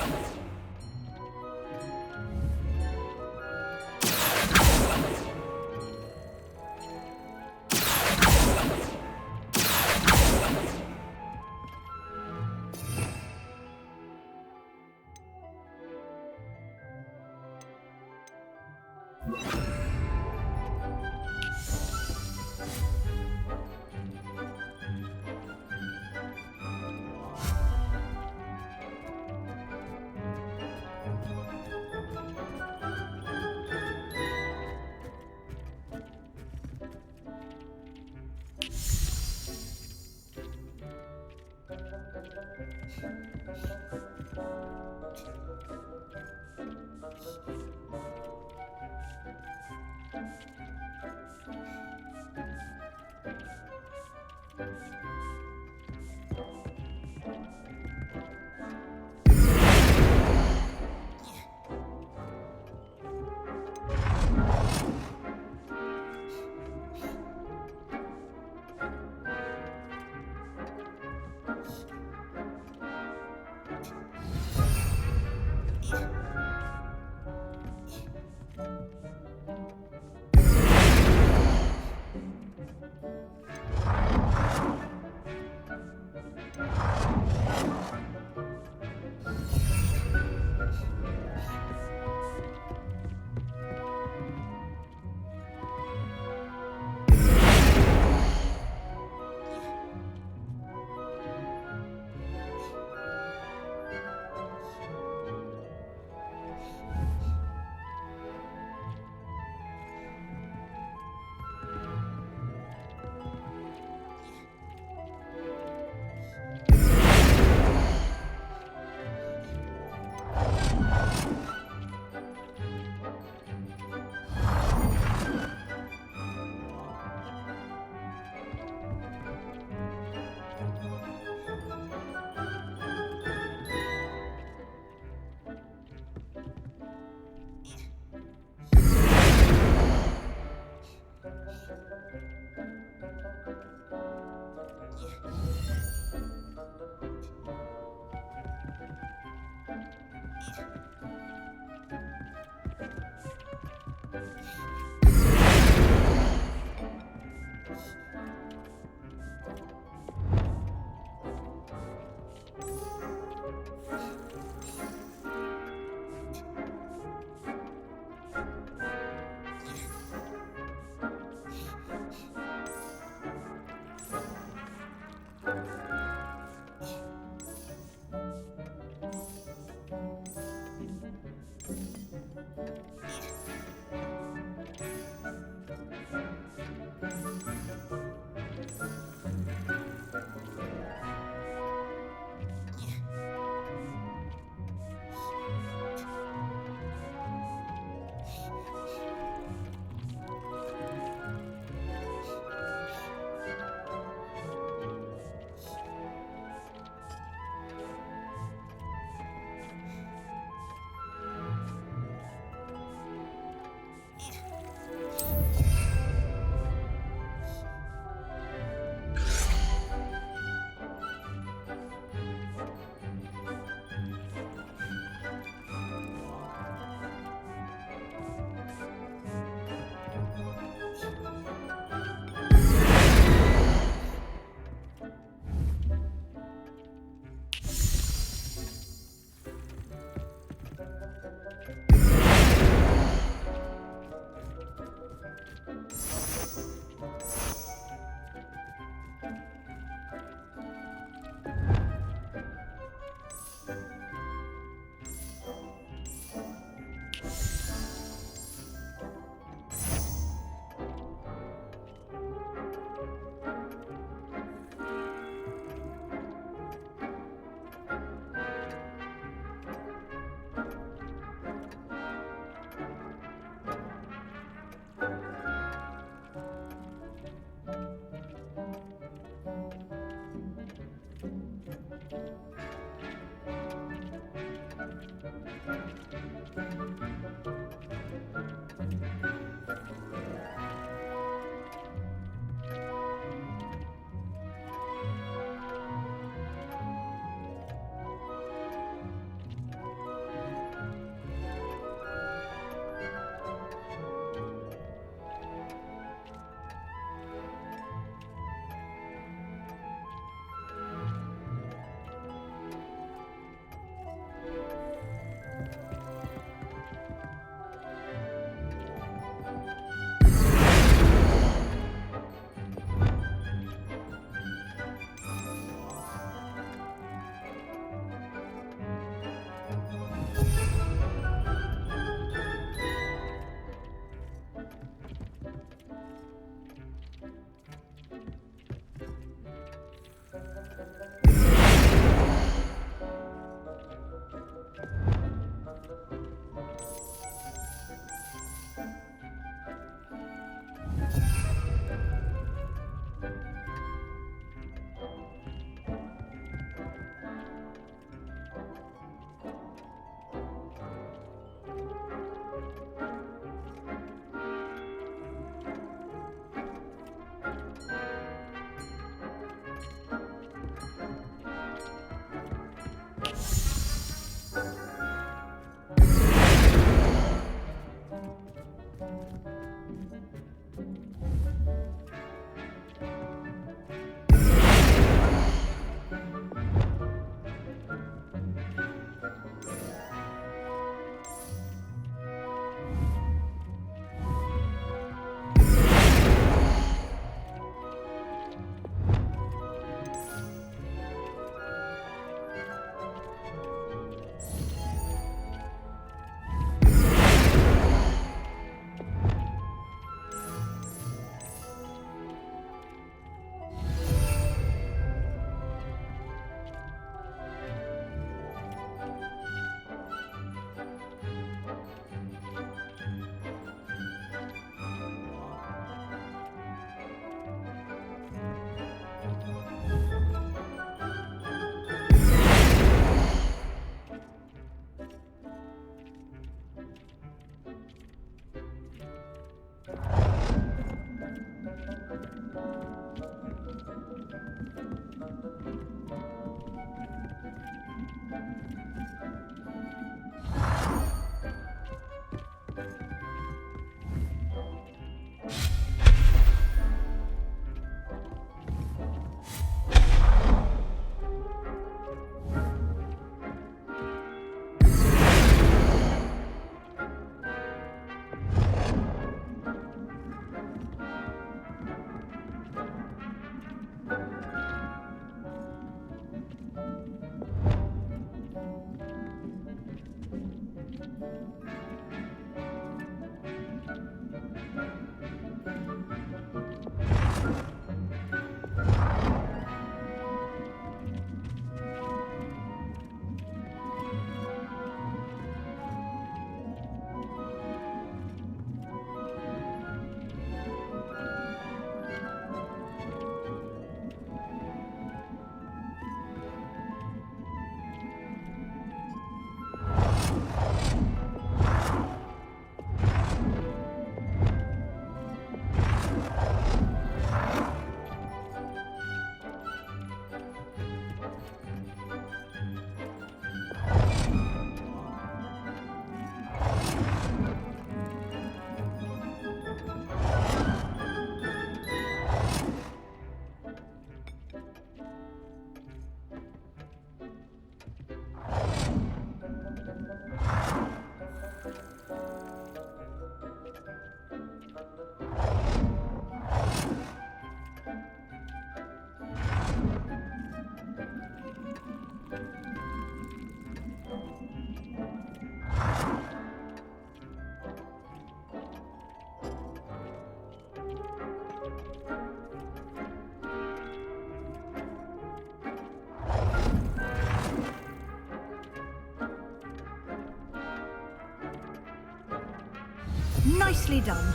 Nicely done.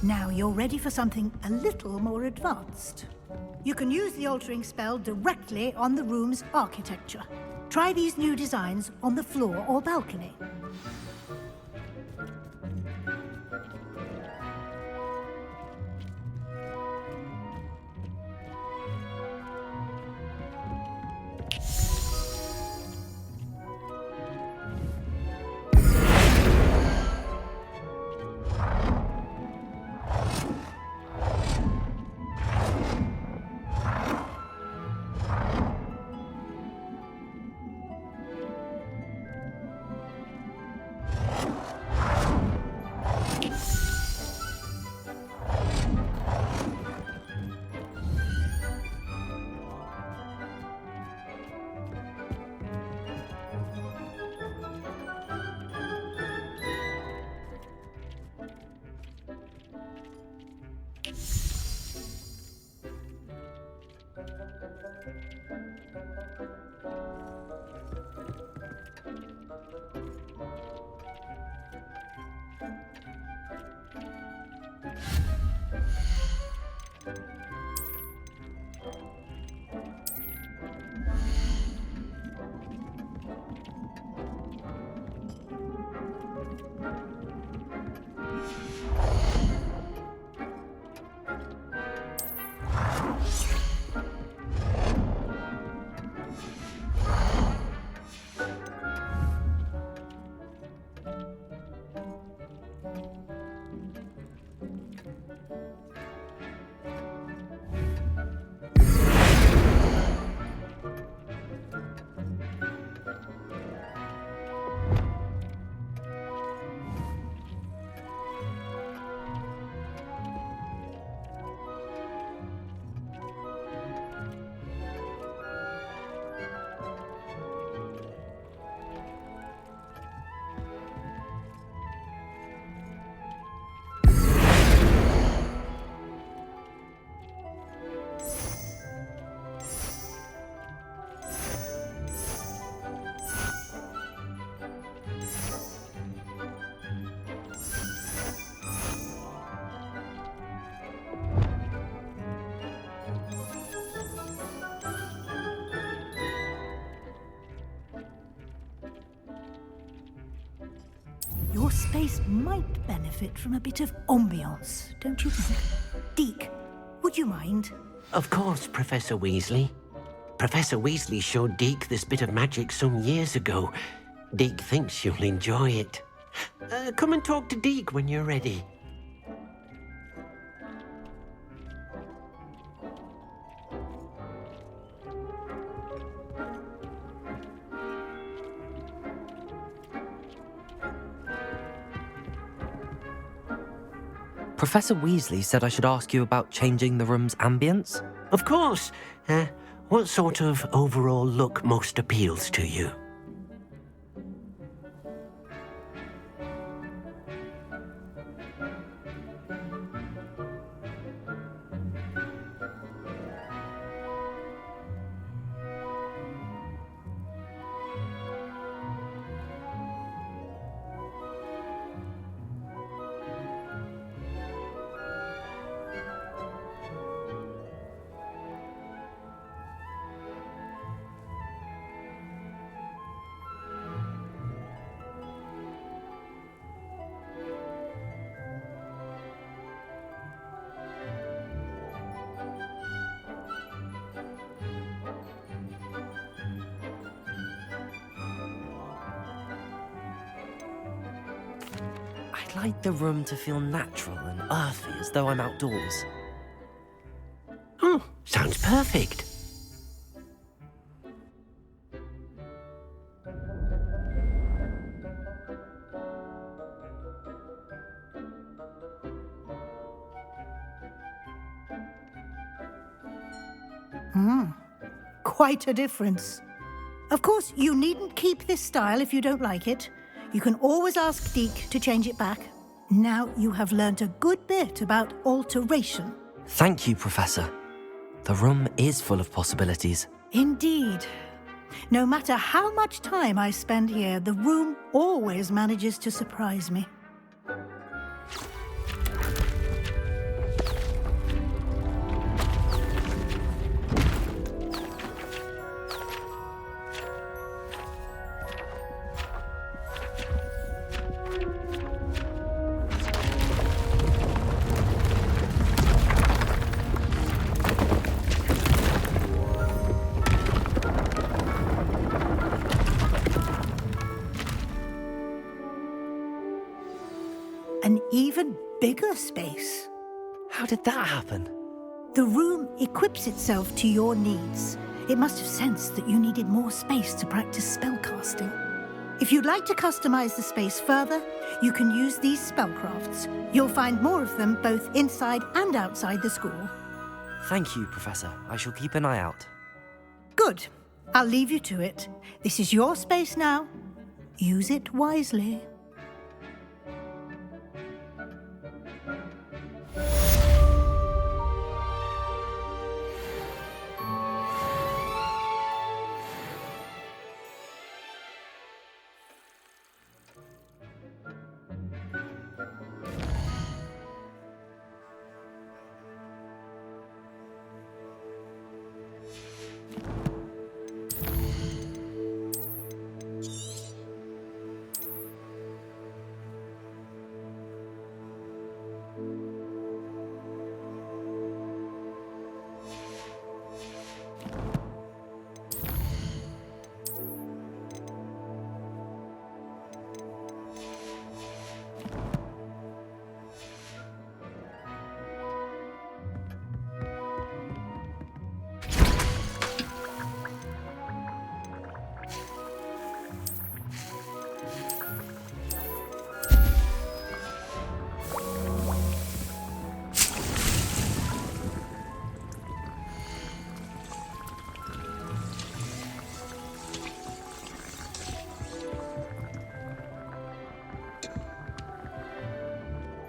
Now you're ready for something a little more advanced. You can use the altering spell directly on the room's architecture. Try these new designs on the floor or balcony. Your space might benefit from a bit of ambiance, don't you think? Deke, would you mind? Of course, Professor Weasley. Professor Weasley showed Deke this bit of magic some years ago. Deke thinks you'll enjoy it. Come and talk to Deke when you're ready. Professor Weasley said I should ask you about changing the room's ambience? Of course. What sort of overall look most appeals to you? I'd like the room to feel natural and earthy, as though I'm outdoors. Oh, sounds perfect. Quite a difference. Of course, you needn't keep this style if you don't like it. You can always ask Deke to change it back. Now you have learnt a good bit about alteration. Thank you, Professor. The room is full of possibilities. Indeed. No matter how much time I spend here, the room always manages to surprise me. an even bigger space. How did that happen? The room equips itself to your needs. It must have sensed that you needed more space to practice spellcasting. If you'd like to customize the space further, you can use these spellcrafts. You'll find more of them both inside and outside the school. Thank you, Professor. I shall keep an eye out. Good. I'll leave you to it. This is your space now. Use it wisely.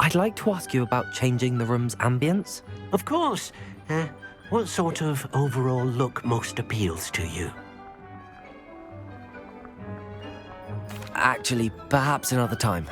I'd like to ask you about changing the room's ambience. Of course. What sort of overall look most appeals to you? Actually, perhaps another time.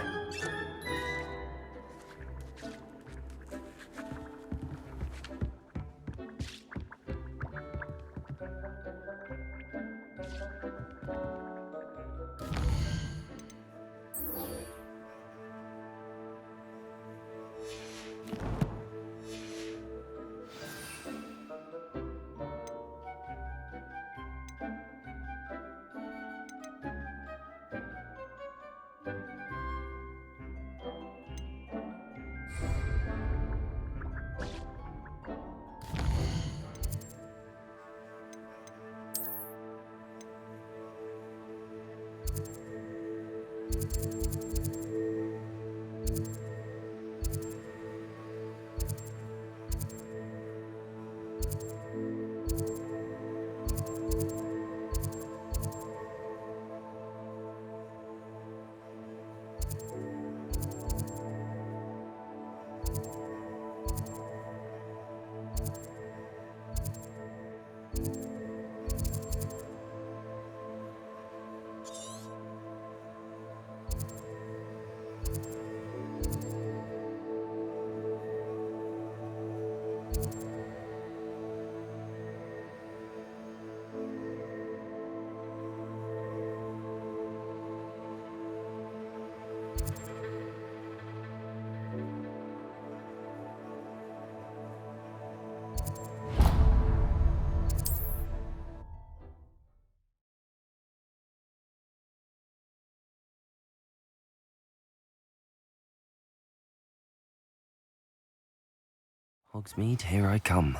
Hogsmeade, here I come.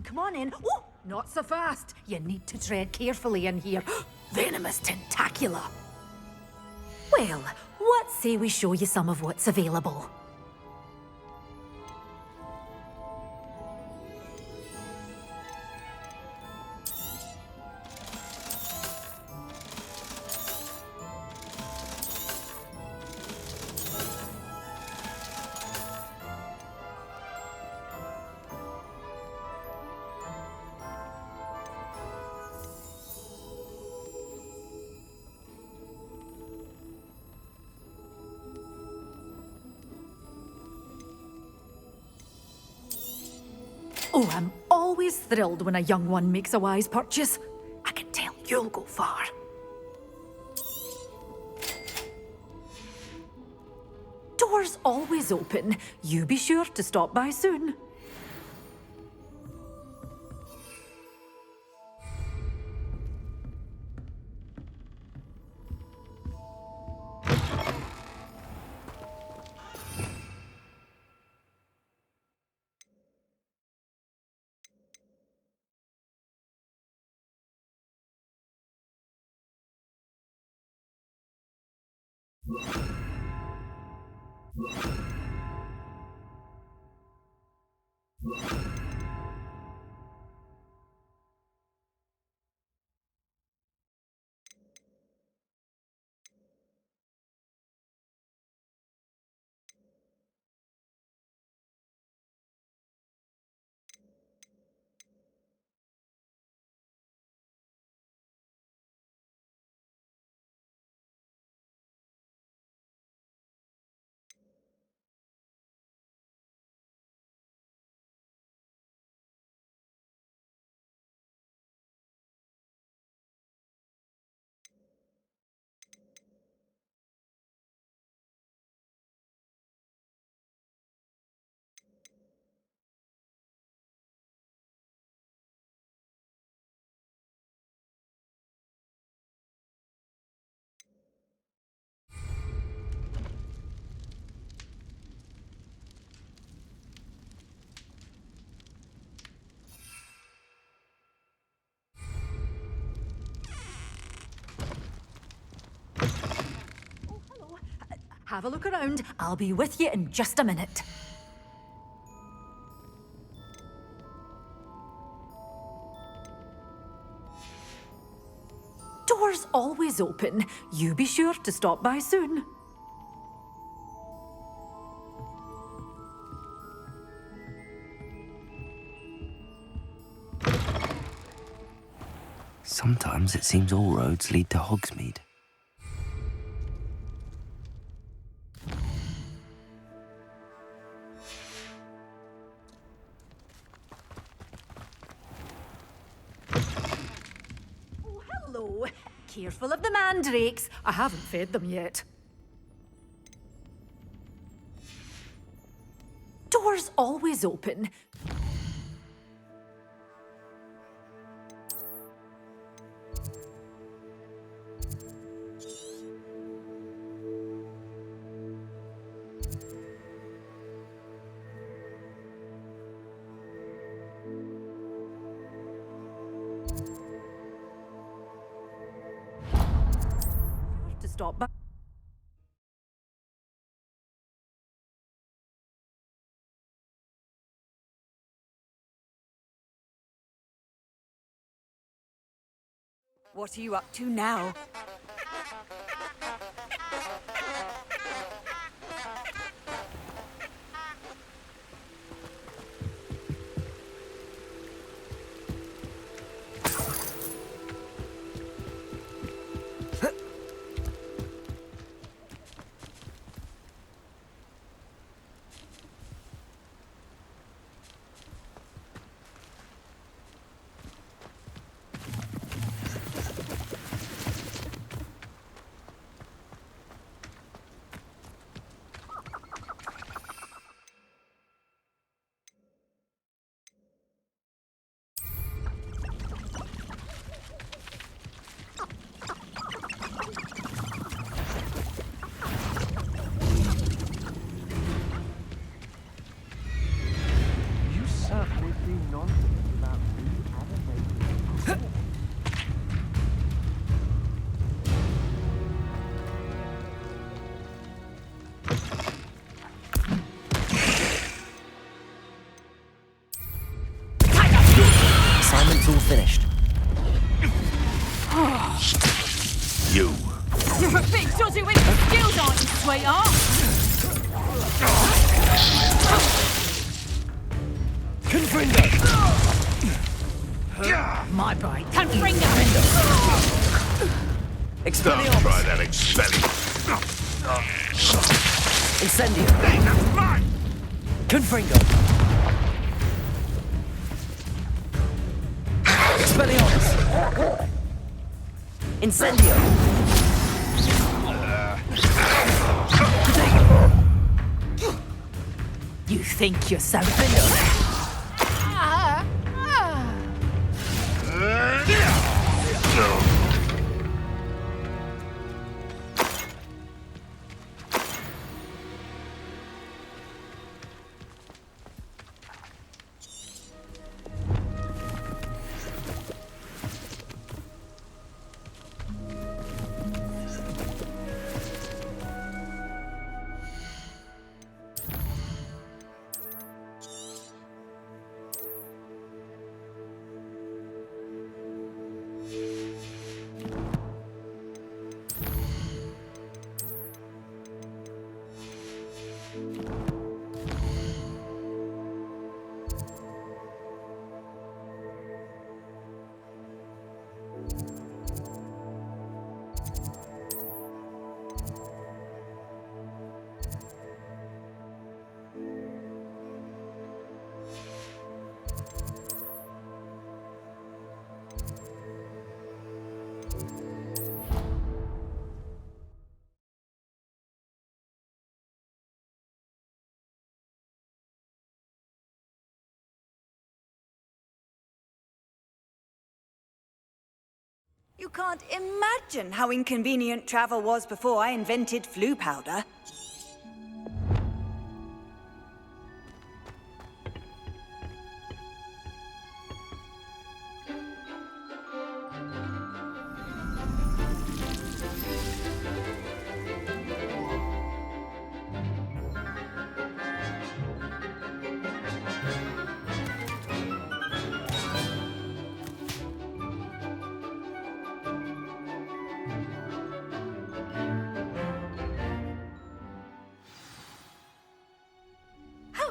Come on in. Oh, not so fast. You need to tread carefully in here. Venomous tentacula. Well, what say we show you some of what's available? Oh, I'm always thrilled when a young one makes a wise purchase. I can tell you'll go far. Doors always open. You be sure to stop by soon. Have a look around. I'll be with you in just a minute. Doors always open. You be sure to stop by soon. Sometimes it seems all roads lead to Hogsmeade. Hello. Careful of the mandrakes. I haven't fed them yet. Doors always open. Stop by. What are you up to now? Assignment's all finished. You. You're a bit dodgy with your skills, aren't you, sweetheart? Confringo! My brain. Confringo! Don't try that Expelliarmus. Incendio. That's mine! Confringo. Expelliarmus! Incendio! You think you're something? You can't imagine how inconvenient travel was before I invented flu powder.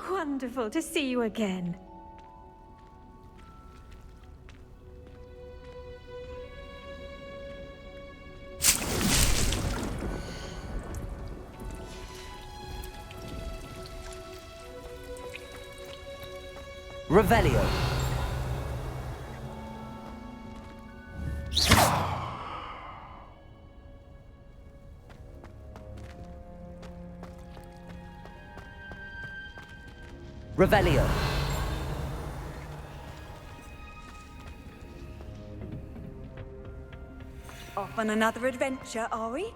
Wonderful to see you again. Revelio. Revelio. Off on another adventure, are we?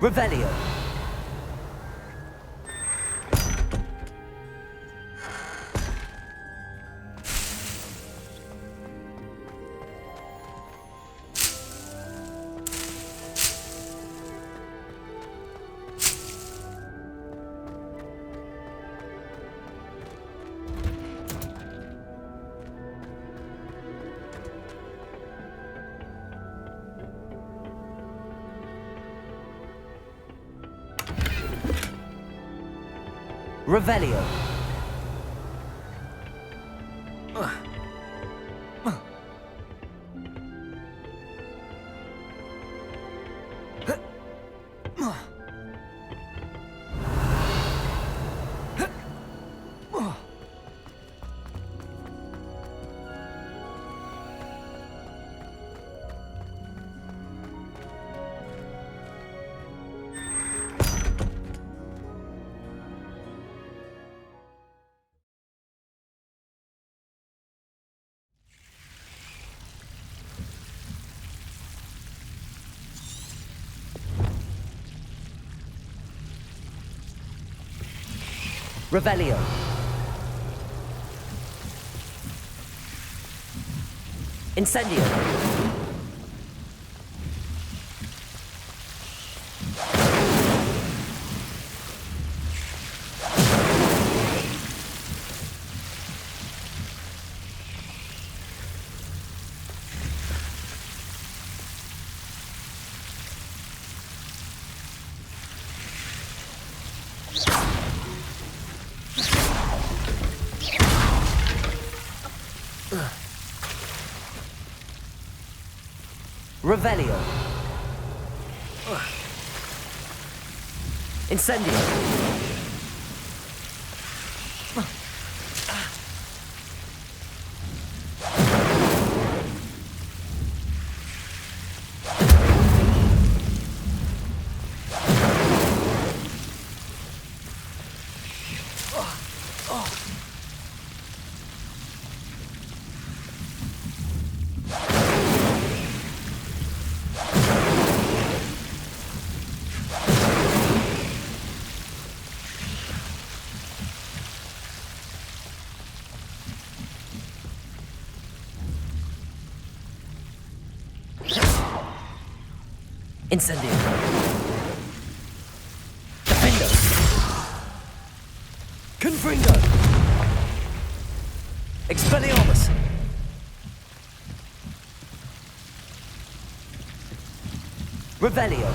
Revelio. Revelio. Revelio. Incendio. Revelio. Incendio. Incendio. Defendo. Confringo. Expelliarmus. Revelio.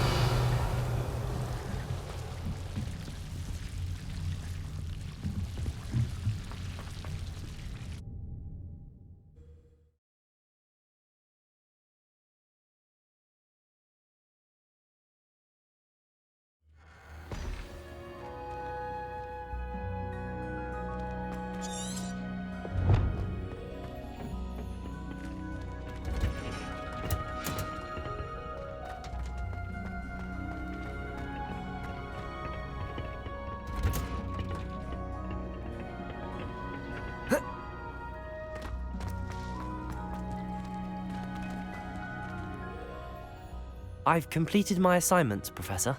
I've completed my assignments, Professor.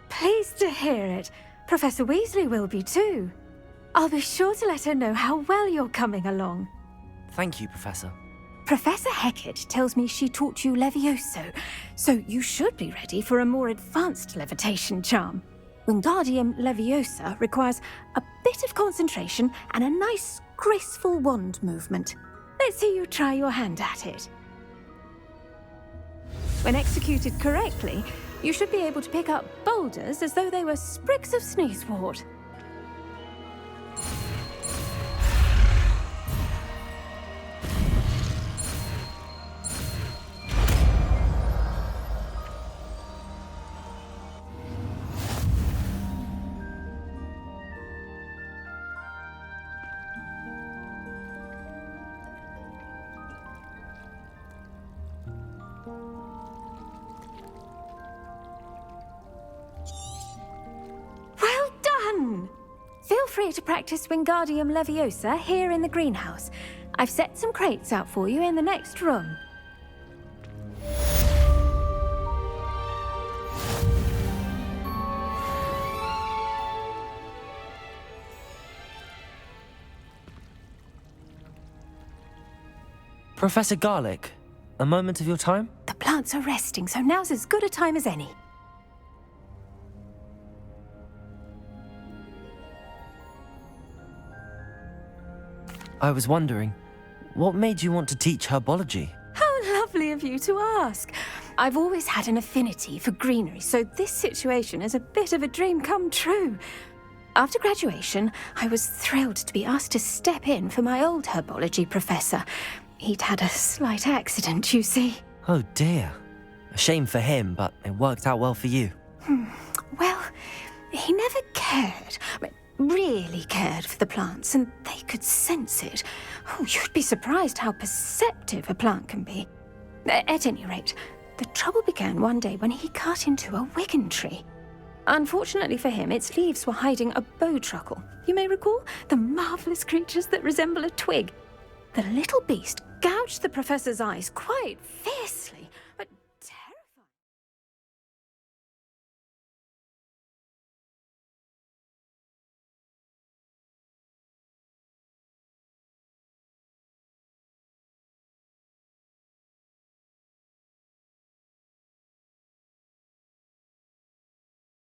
Pleased to hear it. Professor Weasley will be too. I'll be sure to let her know how well you're coming along. Thank you, Professor. Professor Hecat tells me she taught you Levioso, so you should be ready for a more advanced levitation charm. Wingardium Leviosa requires a bit of concentration and a nice, graceful wand movement. Let's see you try your hand at it. When executed correctly, you should be able to pick up boulders as though they were sprigs of sneezewort. Feel free to practice Wingardium Leviosa here in the greenhouse. I've set some crates out for you in the next room. Professor Garlick, a moment of your time? The plants are resting, so now's as good a time as any. I was wondering, what made you want to teach herbology? How lovely of you to ask. I've always had an affinity for greenery, so this situation is a bit of a dream come true. After graduation, I was thrilled to be asked to step in for my old herbology professor. He'd had a slight accident, you see. Oh dear. A shame for him, but it worked out well for you. Well, he never cared. Really cared for the plants, and they could sense it. Oh, you'd be surprised how perceptive a plant can be. At any rate, the trouble began one day when he cut into a wigan tree. Unfortunately for him, its leaves were hiding a bowtruckle. You may recall the marvellous creatures that resemble a twig. The little beast gouged the professor's eyes quite fiercely.